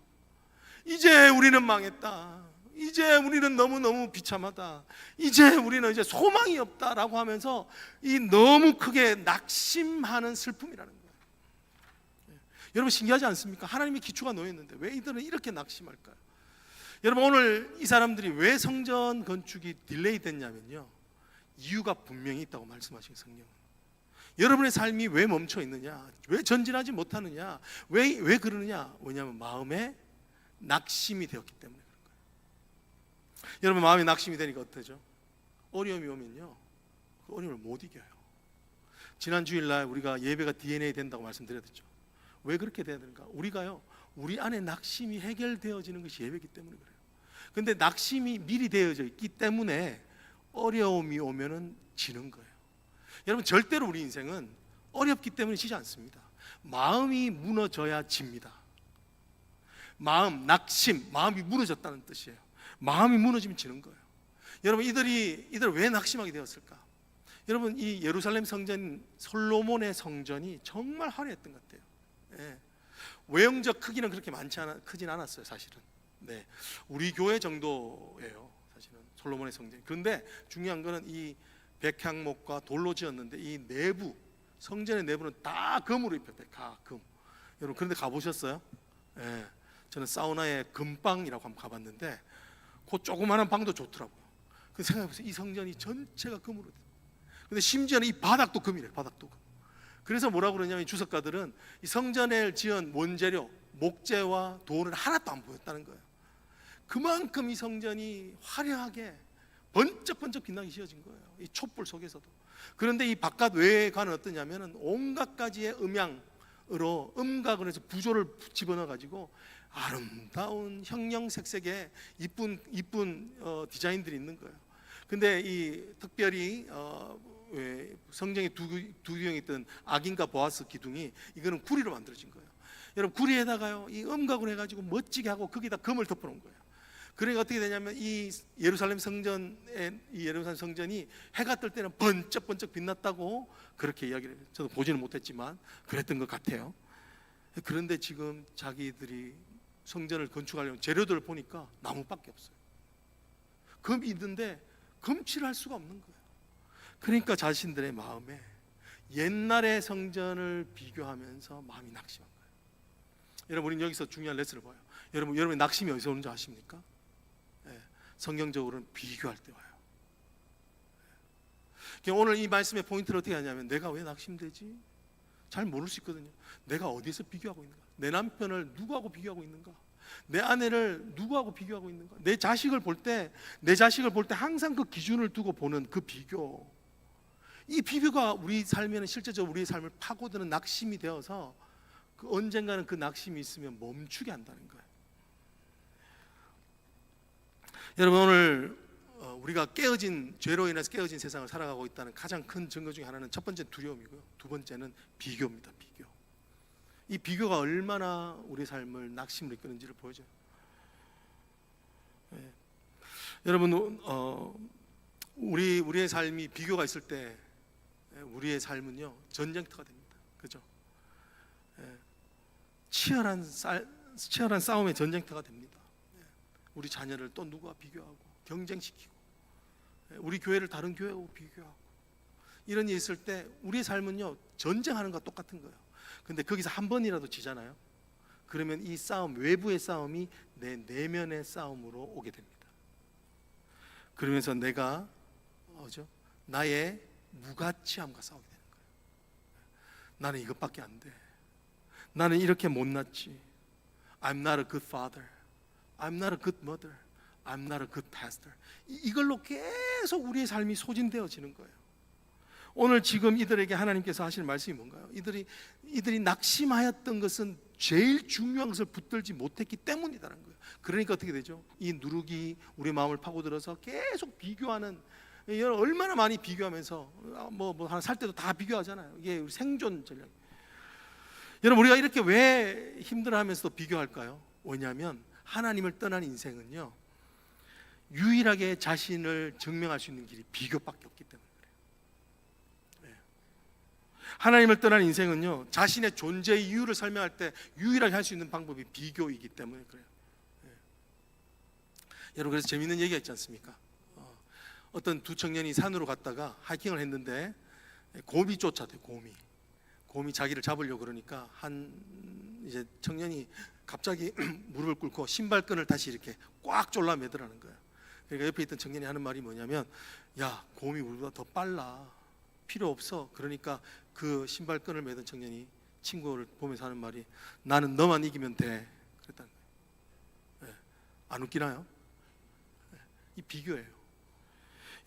이제 우리는 망했다, 이제 우리는 너무너무 비참하다, 이제 우리는 이제 소망이 없다라고 하면서 이 너무 크게 낙심하는 슬픔이라는 거예요. 여러분, 신기하지 않습니까? 하나님의 기초가 놓였는데 왜 이들은 이렇게 낙심할까요? 여러분, 오늘 이 사람들이 왜 성전 건축이 딜레이 됐냐면요, 이유가 분명히 있다고 말씀하신 성경은. 여러분의 삶이 왜 멈춰 있느냐? 왜 전진하지 못하느냐? 왜 그러느냐? 왜냐하면 마음에 낙심이 되었기 때문에 그런 거예요. 여러분 마음에 낙심이 되니까 어떠죠? 어려움이 오면요, 그 어려움을 못 이겨요. 지난 주일날 우리가 예배가 DNA 된다고 말씀드렸죠. 왜 그렇게 돼야 되는가? 우리가요, 우리 안에 낙심이 해결되어지는 것이 예배이기 때문에 그래요. 근데 낙심이 미리 되어져 있기 때문에 어려움이 오면은 지는 거예요. 여러분 절대로 우리 인생은 어렵기 때문에 지지 않습니다. 마음이 무너져야 집니다. 마음, 낙심, 마음이 무너졌다는 뜻이에요. 마음이 무너지면 지는 거예요. 여러분 이들 왜 낙심하게 되었을까? 여러분 이 예루살렘 성전, 솔로몬의 성전이 정말 화려했던 것 같아요. 예. 외형적 크기는 그렇게 크진 않았어요, 사실은. 네, 우리 교회 정도예요, 사실은 솔로몬의 성전. 그런데 중요한 거는 이 백향목과 돌로 지었는데 이 내부, 성전의 내부는 다 금으로 입혔대요. 다 금. 여러분 그런데 가보셨어요? 예. 저는 사우나에 금방이라고 한번 가봤는데 그 조그마한 방도 좋더라고요. 그 생각해보세요. 이 성전이 전체가 금으로 돼. 근데 심지어는 이 바닥도 금이래요. 바닥도 금. 그래서 뭐라고 그러냐면 주석가들은 이 성전을 지은 원재료, 목재와 돌은 하나도 안 보였다는 거예요. 그만큼 이 성전이 화려하게 번쩍번쩍 빛나게 지어진 거예요, 이 촛불 속에서도. 그런데 이 바깥 외관은 어떠냐면은 온갖 가지의 음향으로, 음각을 해서 부조를 집어넣어 가지고 아름다운 형형색색의 이쁜 디자인들이 있는 거예요. 근데 이 특별히 성경에 두 기둥이 있던 악인과 보아스 기둥이, 이거는 구리로 만들어진 거예요. 여러분 구리에다가요 이 음각을 해가지고 멋지게 하고 거기다 금을 덮어놓은 거예요. 그러니까 어떻게 되냐면 이 예루살렘 성전이 해가 뜰 때는 번쩍번쩍 빛났다고 그렇게 이야기를 해요. 저도 보지는 못했지만 그랬던 것 같아요. 그런데 지금 자기들이 성전을 건축하려면 재료들을 보니까 나무밖에 없어요. 금이 있는데 금칠을 할 수가 없는 거예요. 그러니까 자신들의 마음에 옛날의 성전을 비교하면서 마음이 낙심한 거예요. 여러분 우리는 여기서 중요한 레슨을 봐요. 여러분의 낙심이 어디서 오는지 아십니까? 성경적으로는 비교할 때 와요. 오늘 이 말씀의 포인트를 어떻게 하냐면, 내가 왜 낙심되지? 잘 모를 수 있거든요. 내가 어디에서 비교하고 있는가? 내 남편을 누구하고 비교하고 있는가? 내 아내를 누구하고 비교하고 있는가? 내 자식을 볼 때 항상 그 기준을 두고 보는 그 비교. 이 비교가 우리 삶에는 실제적으로 우리의 삶을 파고드는 낙심이 되어서 언젠가는 그 낙심이 있으면 멈추게 한다는 거예요. 여러분 오늘 우리가 죄로 인해서 깨어진 세상을 살아가고 있다는 가장 큰 증거 중에 하나는, 첫 번째 두려움이고요, 두 번째는 비교입니다. 비교. 이 비교가 얼마나 우리 삶을 낙심으로 이끄는지를 보여줘요. 여러분 우리의 삶이 비교가 있을 때 우리의 삶은요 전쟁터가 됩니다. 그죠? 치열한 싸움의 전쟁터가 됩니다. 우리 자녀를 또 누구와 비교하고 경쟁시키고, 우리 교회를 다른 교회하고 비교하고, 이런 일이 있을 때 우리의 삶은요 전쟁하는 것과 똑같은 거예요. 근데 거기서 한 번이라도 지잖아요. 그러면 이 싸움, 외부의 싸움이 내 내면의 싸움으로 오게 됩니다. 그러면서 내가 나의 무가치함과 싸우게 되는 거예요. 나는 이것밖에 안 돼. 나는 이렇게 못났지. I'm not a good father. I'm not a good mother. I'm not a good pastor. 이걸로 계속 우리의 삶이 소진되어지는 거예요. 오늘 지금 이들에게 하나님께서 하시는 말씀이 뭔가요? 이들이 낙심하였던 것은 제일 중요한 것을 붙들지 못했기 때문이라는 거예요. 그러니까 어떻게 되죠? 이 누룩이 우리 마음을 파고들어서 계속 비교하는, 얼마나 많이 비교하면서 하나 살 때도 다 비교하잖아요. 이게 우리 생존 전략. 여러분 우리가 이렇게 왜 힘들어하면서도 비교할까요? 왜냐하면 하나님을 떠난 인생은요 유일하게 자신을 증명할 수 있는 길이 비교밖에 없기 때문에 그래요. 하나님을 떠난 인생은요 자신의 존재의 이유를 설명할 때 유일하게 할 수 있는 방법이 비교이기 때문에 그래요. 여러분 그래서 재밌는 얘기가 있지 않습니까? 어떤 두 청년이 산으로 갔다가 하이킹을 했는데 곰이 쫓아대요. 곰이 자기를 잡으려고 그러니까 이제 청년이 갑자기 무릎을 꿇고 신발끈을 다시 이렇게 꽉 졸라 매더라는 거예요. 그러니까 옆에 있던 청년이 하는 말이 뭐냐면, 야, 곰이 우리보다 더 빨라. 필요 없어. 그러니까 그 신발끈을 매던 청년이 친구를 보면서 하는 말이 나는 너만 이기면 돼. 그랬다는 거예요. 안 웃기나요? 이 비교예요.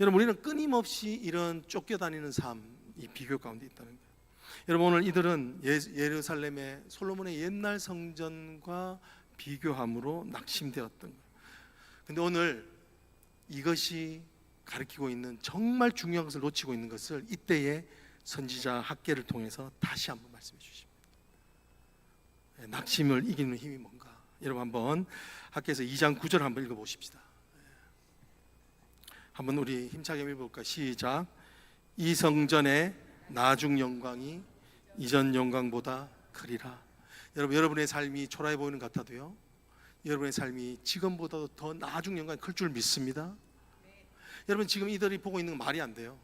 여러분, 우리는 끊임없이 이런 쫓겨다니는 삶, 이 비교 가운데 있다는 거예요. 여러분, 오늘 이들은 예루살렘의 솔로몬의 옛날 성전과 비교함으로 낙심되었던 거예요. 근데 오늘 이것이 가르치고 있는 정말 중요한 것을 놓치고 있는 것을 이때의 선지자 학계를 통해서 다시 한번 말씀해 주십니다. 낙심을 이기는 힘이 뭔가? 여러분, 한번 학계에서 2장 9절 한번 읽어보십시다. 한번 우리 힘차게 읽어볼까? 시작. 이 성전의 나중 영광이 이전 영광보다 크리라. 여러분, 여러분의 삶이 초라해 보이는 것 같아도요, 여러분의 삶이 지금보다도 더 나중 영광이 클 줄 믿습니다. 여러분, 지금 이들이 보고 있는 건 말이 안 돼요.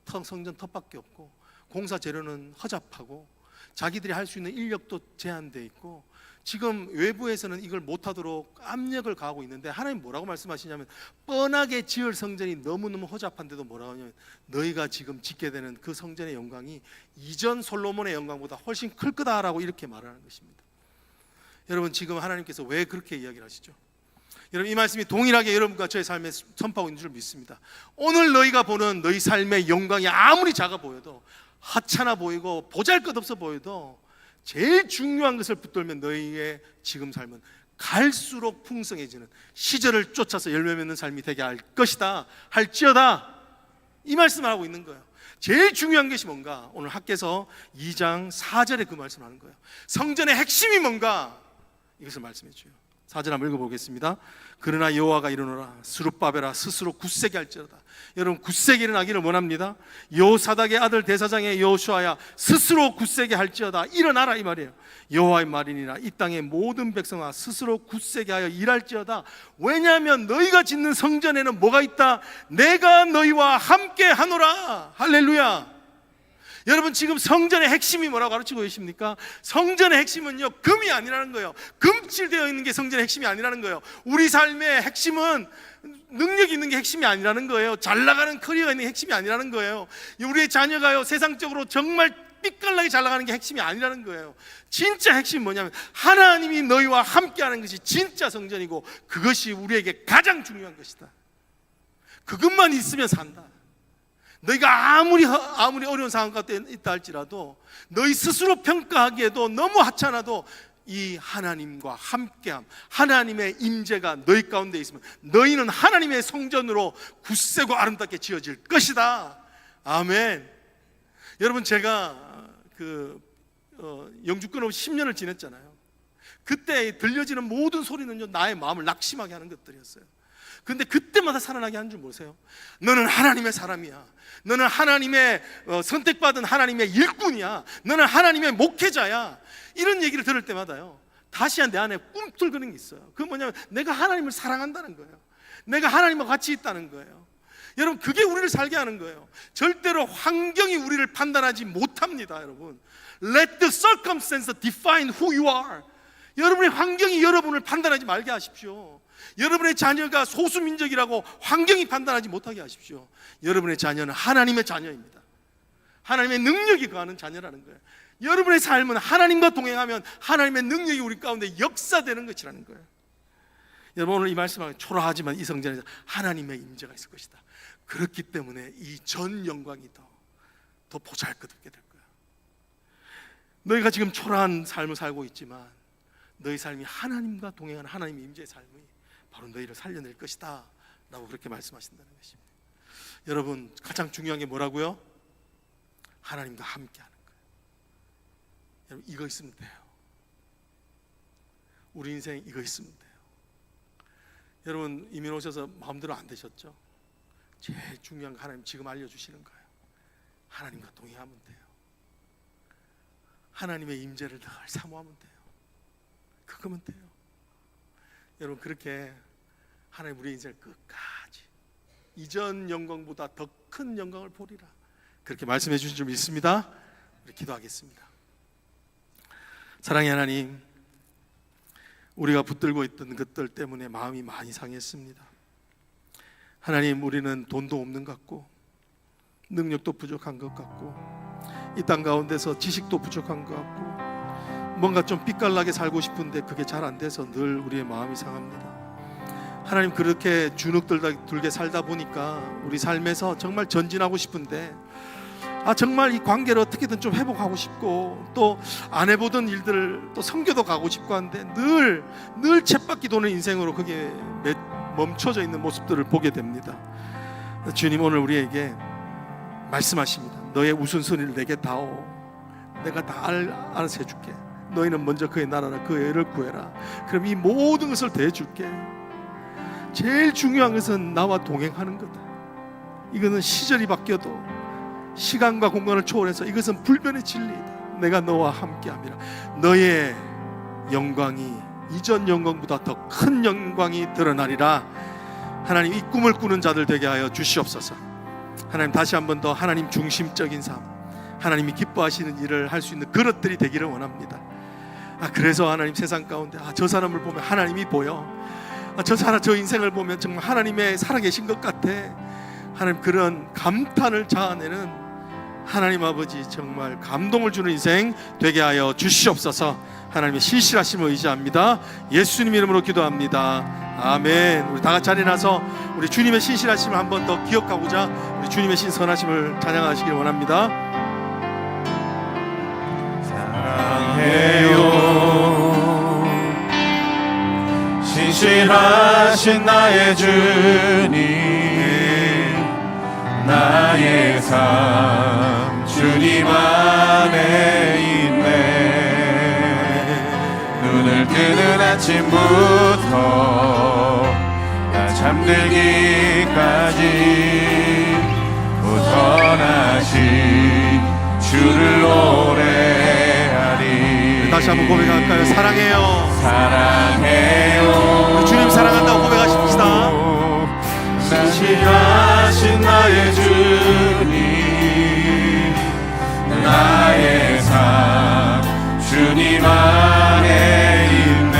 성전 텃밖에 없고 공사 재료는 허잡하고 자기들이 할 수 있는 인력도 제한되어 있고 지금 외부에서는 이걸 못하도록 압력을 가하고 있는데 하나님 뭐라고 말씀하시냐면 뻔하게 지을 성전이 너무너무 허잡한데도 뭐라고 하냐면 너희가 지금 짓게 되는 그 성전의 영광이 이전 솔로몬의 영광보다 훨씬 클 거다라고 이렇게 말하는 것입니다. 여러분, 지금 하나님께서 왜 그렇게 이야기를 하시죠? 여러분, 이 말씀이 동일하게 여러분과 저의 삶에 선포하고 있는 줄 믿습니다. 오늘 너희가 보는 너희 삶의 영광이 아무리 작아 보여도 하찮아 보이고 보잘것없어 보여도 제일 중요한 것을 붙들면 너희의 지금 삶은 갈수록 풍성해지는 시절을 쫓아서 열매 맺는 삶이 되게 할 것이다 할지어다, 이 말씀을 하고 있는 거예요. 제일 중요한 것이 뭔가? 오늘 학개서 2장 4절에 그 말씀을 하는 거예요. 성전의 핵심이 뭔가? 이것을 말씀해 줘요. 4절 한번 읽어보겠습니다. 그러나 여호와가 이르노라 스룹바벨아 스스로 굳세게 할지어다. 여러분, 굳세게 일어나기를 원합니다. 여호사닥의 아들 대사장의 여호수아야 스스로 굳세게 할지어다. 일어나라, 이 말이에요. 여호와의 말이니라 이 땅의 모든 백성아 스스로 굳세게 하여 일할지어다. 왜냐하면 너희가 짓는 성전에는 뭐가 있다? 내가 너희와 함께 하노라. 할렐루야. 여러분, 지금 성전의 핵심이 뭐라고 가르치고 계십니까? 성전의 핵심은요, 금이 아니라는 거예요. 금칠되어 있는 게 성전의 핵심이 아니라는 거예요. 우리 삶의 핵심은 능력 있는 게 핵심이 아니라는 거예요. 잘 나가는 커리어가 있는 게 핵심이 아니라는 거예요. 우리의 자녀가요, 세상적으로 정말 삐깔나게 잘 나가는 게 핵심이 아니라는 거예요. 진짜 핵심이 뭐냐면 하나님이 너희와 함께하는 것이 진짜 성전이고 그것이 우리에게 가장 중요한 것이다. 그것만 있으면 산다. 너희가 아무리 어려운 상황 가운데 있다 할지라도 너희 스스로 평가하기에도 너무 하찮아도 이 하나님과 함께함, 하나님의 임재가 너희 가운데 있으면 너희는 하나님의 성전으로 굳세고 아름답게 지어질 것이다. 아멘. 여러분, 제가 영주 끊임없이 10년을 지냈잖아요. 그때 들려지는 모든 소리는요, 나의 마음을 낙심하게 하는 것들이었어요. 근데 그때마다 살아나게 하는 줄 모르세요? 너는 하나님의 사람이야. 너는 하나님의 선택받은 하나님의 일꾼이야. 너는 하나님의 목회자야. 이런 얘기를 들을 때마다요, 다시 내 안에 꿈틀거리는 게 있어요. 그건 뭐냐면 내가 하나님을 사랑한다는 거예요. 내가 하나님과 같이 있다는 거예요. 여러분, 그게 우리를 살게 하는 거예요. 절대로 환경이 우리를 판단하지 못합니다. 여러분, Let the circumstance define who you are. 여러분의 환경이 여러분을 판단하지 말게 하십시오. 여러분의 자녀가 소수민족이라고 환경이 판단하지 못하게 하십시오. 여러분의 자녀는 하나님의 자녀입니다. 하나님의 능력이 거하는 자녀라는 거예요. 여러분의 삶은 하나님과 동행하면 하나님의 능력이 우리 가운데 역사되는 것이라는 거예요. 여러분, 오늘 이 말씀은 초라하지만 이 성전에서 하나님의 임재가 있을 것이다. 그렇기 때문에 이 전 영광이 더 보잘것없게 될 거야. 너희가 지금 초라한 삶을 살고 있지만 너희 삶이 하나님과 동행하는 하나님의 임재의 삶이 바로 너희를 살려낼 것이다 라고 그렇게 말씀하신다는 것입니다. 여러분, 가장 중요한 게 뭐라고요? 하나님과 함께하는 거예요. 여러분, 이거 있으면 돼요. 우리 인생 이거 있으면 돼요. 여러분, 이민 오셔서 마음대로 안 되셨죠? 제일 중요한 거 하나님 지금 알려주시는 거예요. 하나님과 동행하면 돼요. 하나님의 임재를 늘 사모하면 돼요. 그거면 돼요. 여러분, 그렇게 하나님 우리의 인생을 끝까지 이전 영광보다 더 큰 영광을 보리라, 그렇게 말씀해 주신 줄 믿습니다. 우리 기도하겠습니다. 사랑의 하나님, 우리가 붙들고 있던 것들 때문에 마음이 많이 상했습니다. 하나님, 우리는 돈도 없는 것 같고 능력도 부족한 것 같고 이 땅 가운데서 지식도 부족한 것 같고 뭔가 좀 빛깔나게 살고 싶은데 그게 잘 안 돼서 늘 우리의 마음이 상합니다. 하나님, 그렇게 주눅들게 살다 보니까 우리 삶에서 정말 전진하고 싶은데 정말 이 관계를 어떻게든 좀 회복하고 싶고 또 안 해보던 일들을 또 선교도 가고 싶고 한데 늘 쳇바퀴 도는 인생으로 그게 멈춰져 있는 모습들을 보게 됩니다. 주님 오늘 우리에게 말씀하십니다. 너의 우선순위를 내게 다오. 내가 다 알아서 해줄게. 너희는 먼저 그의 나라라 그의 의를 구해라. 그럼 이 모든 것을 대해줄게. 제일 중요한 것은 나와 동행하는 거다. 이거는 시절이 바뀌어도 시간과 공간을 초월해서 이것은 불변의 진리이다. 내가 너와 함께함이라. 너의 영광이 이전 영광보다 더 큰 영광이 드러나리라. 하나님, 이 꿈을 꾸는 자들 되게 하여 주시옵소서. 하나님, 다시 한 번 더 하나님 중심적인 삶, 하나님이 기뻐하시는 일을 할 수 있는 그릇들이 되기를 원합니다. 그래서 하나님, 세상 가운데 저 사람을 보면 하나님이 보여. 저 인생을 보면 정말 하나님의 살아계신 것 같아. 하나님, 그런 감탄을 자아내는 하나님 아버지, 정말 감동을 주는 인생 되게 하여 주시옵소서. 하나님의 신실하심을 의지합니다. 예수님 이름으로 기도합니다. 아멘. 우리 다 같이 자리에 나서 우리 주님의 신실하심을 한 번 더 기억하고자 우리 주님의 신선하심을 찬양하시길 원합니다. 사랑해요 신실하신 나의 주님, 나의 삶 주님 안에 있네. 눈을 뜨는 아침부터 나 잠들기까지 우선하신 주를 노래하리. 다시 한번 고백할까요? 사랑해요. 사랑해요. 우리 주님 사랑한다고 고백하십시다. 신실하신 나의 주님, 나의 삶 주님 안에 있네.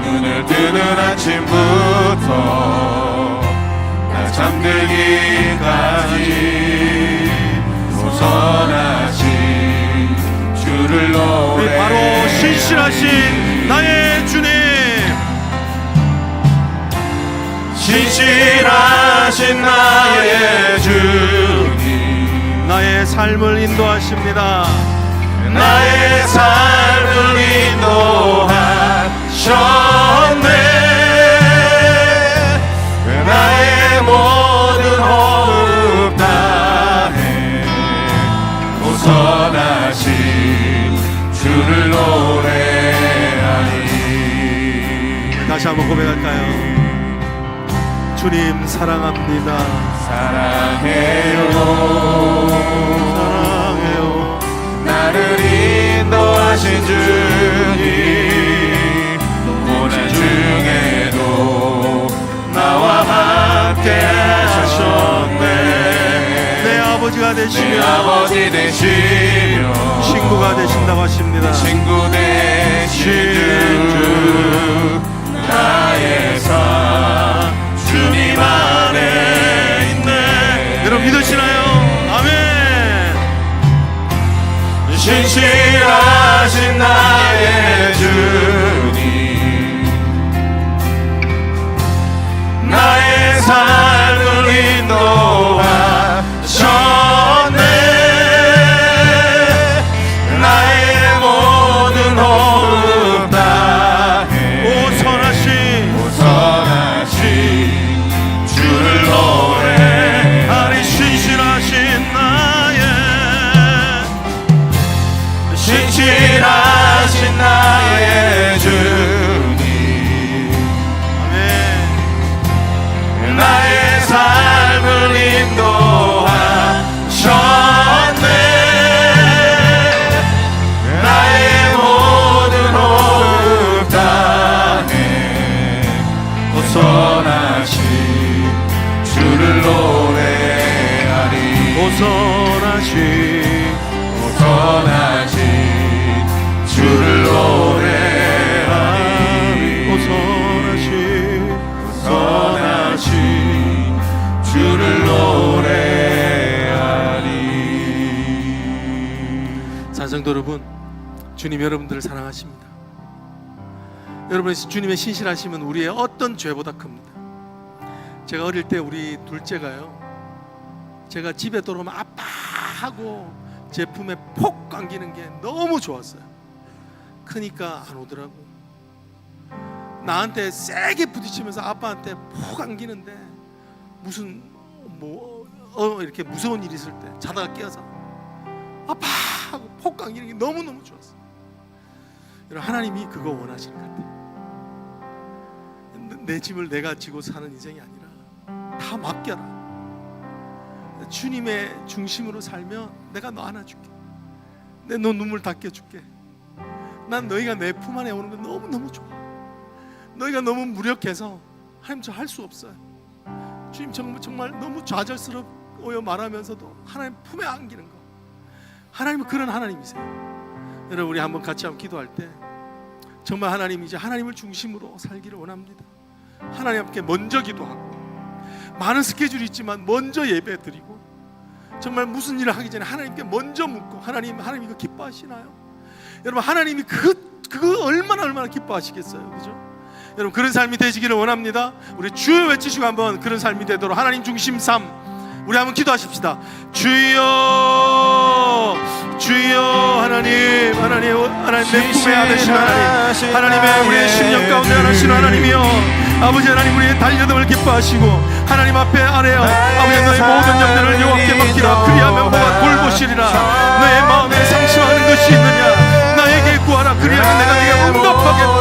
눈을 뜨는 아침부터 나 잠들기까지 우선하신 주를 노래. 바로 신실하신 나의 주님, 신실하신 나의 주님, 나의 삶을 인도하십니다. 나의 삶을 인도하셨네. 나의 모든 호흡 다해 우선하신 주를 노래하리. 다시 한번 고백할까요? 주님 사랑합니다. 사랑해요. 사랑해요. 나를 인도하신 주님, 고난 중에도 나와 함께 하셨네. 내 아버지가 되시며 내 아버지 되시며 친구가 되신다고 하십니다. 친구 되신 주, 나의 삶 주님 안에 있네. 여러분 믿으시나요? 아멘. 신실하신 나의 주님, 나의 삶을 인도하셨네. 나의 모든 호흡 다해 우선하신 주를 노래하리. 신실하신 나의 주님, 나의 삶을 인도하셨네. 나의 모든 호흡 다해 우선하신 주를 노래하리. 우선하신 주를 노래하리. 우선하신 주를 노래하리. 찬성도 여러분, 주님 여러분들을 사랑하십니다. 여러분, 주님의 신실하심은 우리의 어떤 죄보다 큽니다. 제가 어릴 때 우리 둘째가요, 제가 집에 들어오면 아빠 하고 제 품에 폭 안기는 게 너무 좋았어요. 크니까 안 오더라고. 나한테 세게 부딪히면서 아빠한테 폭 안기는데 무슨 이렇게 무서운 일이 있을 때 자다가 깨어서 아빠 하고 폭 안기는 게 너무너무 좋았어요. 여러분, 하나님이 그거 원하시는 것 같아요. 내 짐을 내가 지고 사는 인생이 아니라 다 맡겨라. 주님의 중심으로 살면 내가 너 안아줄게. 내 너 눈물 닦여줄게. 난 너희가 내 품 안에 오는 거 너무너무 좋아. 너희가 너무 무력해서 하나님 저 할 수 없어요. 주님 정말 너무 좌절스러워요 말하면서도 하나님 품에 안기는 거. 하나님은 그런 하나님이세요. 여러분, 우리 한번 같이 한번 기도할 때 정말 하나님, 이제 하나님을 중심으로 살기를 원합니다. 하나님 함께 먼저 기도하고, 많은 스케줄이 있지만 먼저 예배 드리고, 정말 무슨 일을 하기 전에 하나님께 먼저 묻고, 하나님 이거 기뻐하시나요? 여러분, 하나님이 그거 얼마나 기뻐하시겠어요, 그죠? 여러분, 그런 삶이 되시기를 원합니다. 우리 주여 외치시고 한번 그런 삶이 되도록 하나님 중심 삶 우리 한번 기도하십시다. 주여, 주여. 하나님 내 품에 안으신 하나님, 하나님의 우리의 심령 가운데 안으신 하나님이여, 아버지 하나님, 우리의 달려듦을 기뻐하시고 하나님 앞에 아뢰어 아버지 너의 모든 영들을 여호와께 맡기라. 그리하면 뭐가 돌보시리라. 너의 마음에 상심하는 것이 있느냐, 나에게 구하라. 그리하면 내가 네가 응답하겠다.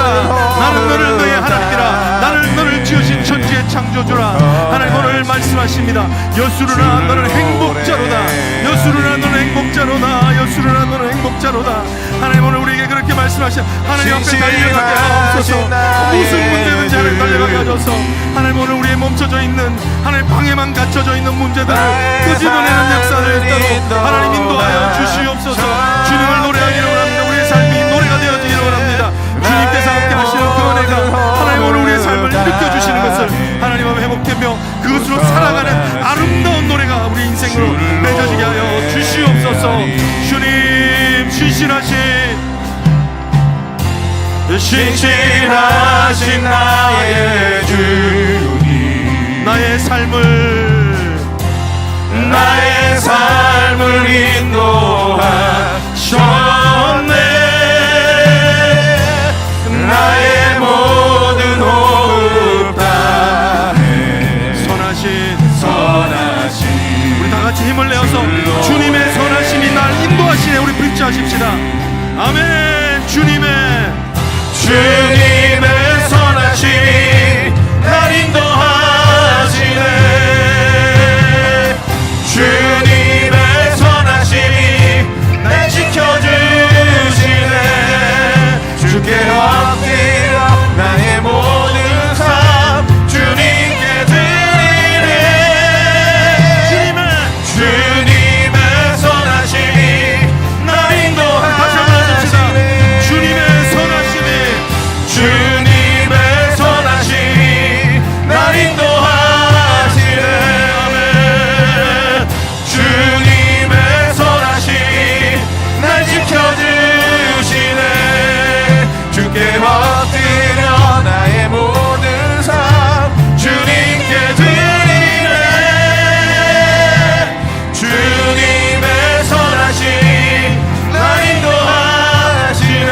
나는 너를 너의 하나님이라. 나는 너를 지으신 천지의 창조주라. 하나님 오늘 말씀하십니다. 여수르나 너는 행복자로다. 여수르나 너는 행복자로다. 여수르나 너는 행복자로다. 하나님 오늘 우리에게 그렇게 말씀하시오. 하나님 앞에 달려가게 하옵소서. 무슨 문제든지 하나님 달려가게 하소서. 하나님 오늘 우리의 멈춰져 있는, 하나님 방에만 갇혀져 있는 문제들을 끄집어내는 역사를 따로 하나님 인도하여 주시옵소서. 주님을 노래하기를 원합니다. 우리의 삶이 노래가 되어지기를 원합니다. 주님께서 함께 하시는 그 은혜가 하나님 오늘 우리의 삶을 느껴주시는 것을 하나님 앞에 회복되며 그것으로 살아가는 아름다운 노래가 우리 인생으로 맺어지게 하여 주시옵소서. 주님, 신실하신 나의 주님, 나의 삶을 인도하셨네. 나의 모든 호흡 다해 선하신 우리 다같이 힘을 내어서 주님의 선하심이 날 인도하시네. 우리 불지하십시다. 아멘. 주님의 선하심이 날 인도하시네. 주님의 선하심이 날 지켜주시네. 주께 엎드려 나의 모든 삶 주님께 드리네. 주님의 선하심이 날 인도하시네. 주님의 선하심이 날 인도하시네. 아멘. 주님의 선하심이 날 지켜주시네. 주께 엎드려 나의 모든 삶 주님께 드리네. 주님의 선하심이 날 인도하시네.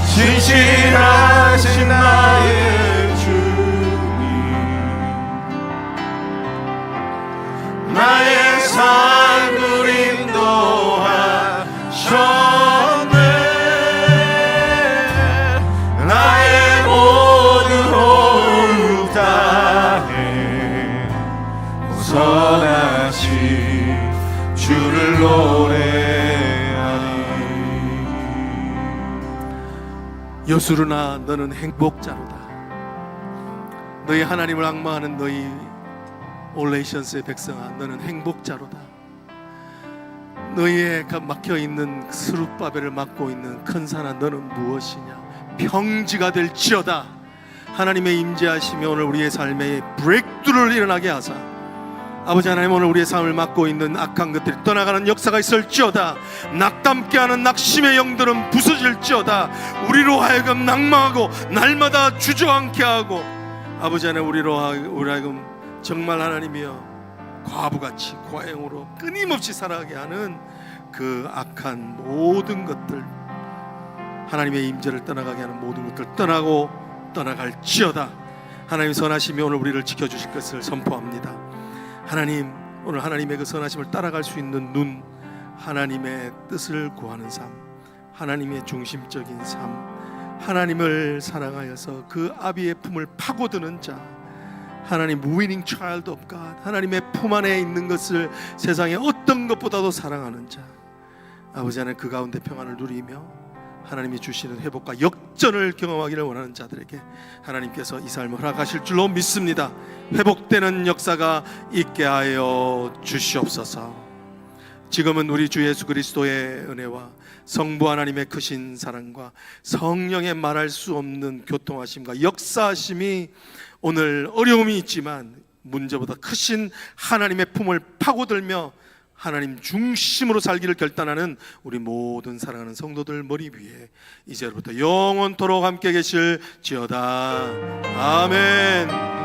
신실하신 나의 주님, 나의 삶을 인도하셨네. 나의 모든 호흡 다해 선하신 주를 노래하리. 여수르나 너는 행복자로다. 너희 하나님을 앙망하는 너희 올레이션스의 백성아, 너는 행복자로다. 너희의 막혀있는 스룹바벨을 막고 있는 큰 산아, 너는 무엇이냐. 평지가 될지어다. 하나님의 임재하시며 오늘 우리의 삶에 브레이크스루를 일어나게 하사 아버지 하나님, 오늘 우리의 삶을 맡고 있는 악한 것들이 떠나가는 역사가 있을지어다. 낙담케 하는 낙심의 영들은 부서질지어다. 우리로 하여금 낭망하고 날마다 주저앉게 하고, 아버지 하나님, 우리로 하여금 정말 하나님이여 과부같이 과행으로 끊임없이 살아가게 하는 그 악한 모든 것들, 하나님의 임재를 떠나가게 하는 모든 것들 떠나고 떠나갈지어다. 하나님 선하심이 오늘 우리를 지켜주실 것을 선포합니다. 하나님, 오늘 하나님의 그 선하심을 따라갈 수 있는 눈, 하나님의 뜻을 구하는 삶, 하나님의 중심적인 삶, 하나님을 사랑하여서 그 아비의 품을 파고드는 자, 하나님 winning child of God, 하나님의 품 안에 있는 것을 세상의 어떤 것보다도 사랑하는 자, 아버지 하나님, 그 가운데 평안을 누리며 하나님이 주시는 회복과 역전을 경험하기를 원하는 자들에게 하나님께서 이 삶을 허락하실 줄로 믿습니다. 회복되는 역사가 있게 하여 주시옵소서. 지금은 우리 주 예수 그리스도의 은혜와 성부 하나님의 크신 사랑과 성령의 말할 수 없는 교통하심과 역사하심이 오늘 어려움이 있지만 문제보다 크신 하나님의 품을 파고들며 하나님 중심으로 살기를 결단하는 우리 모든 사랑하는 성도들 머리 위에 이제부터 영원토록 함께 계실지어다. 아멘.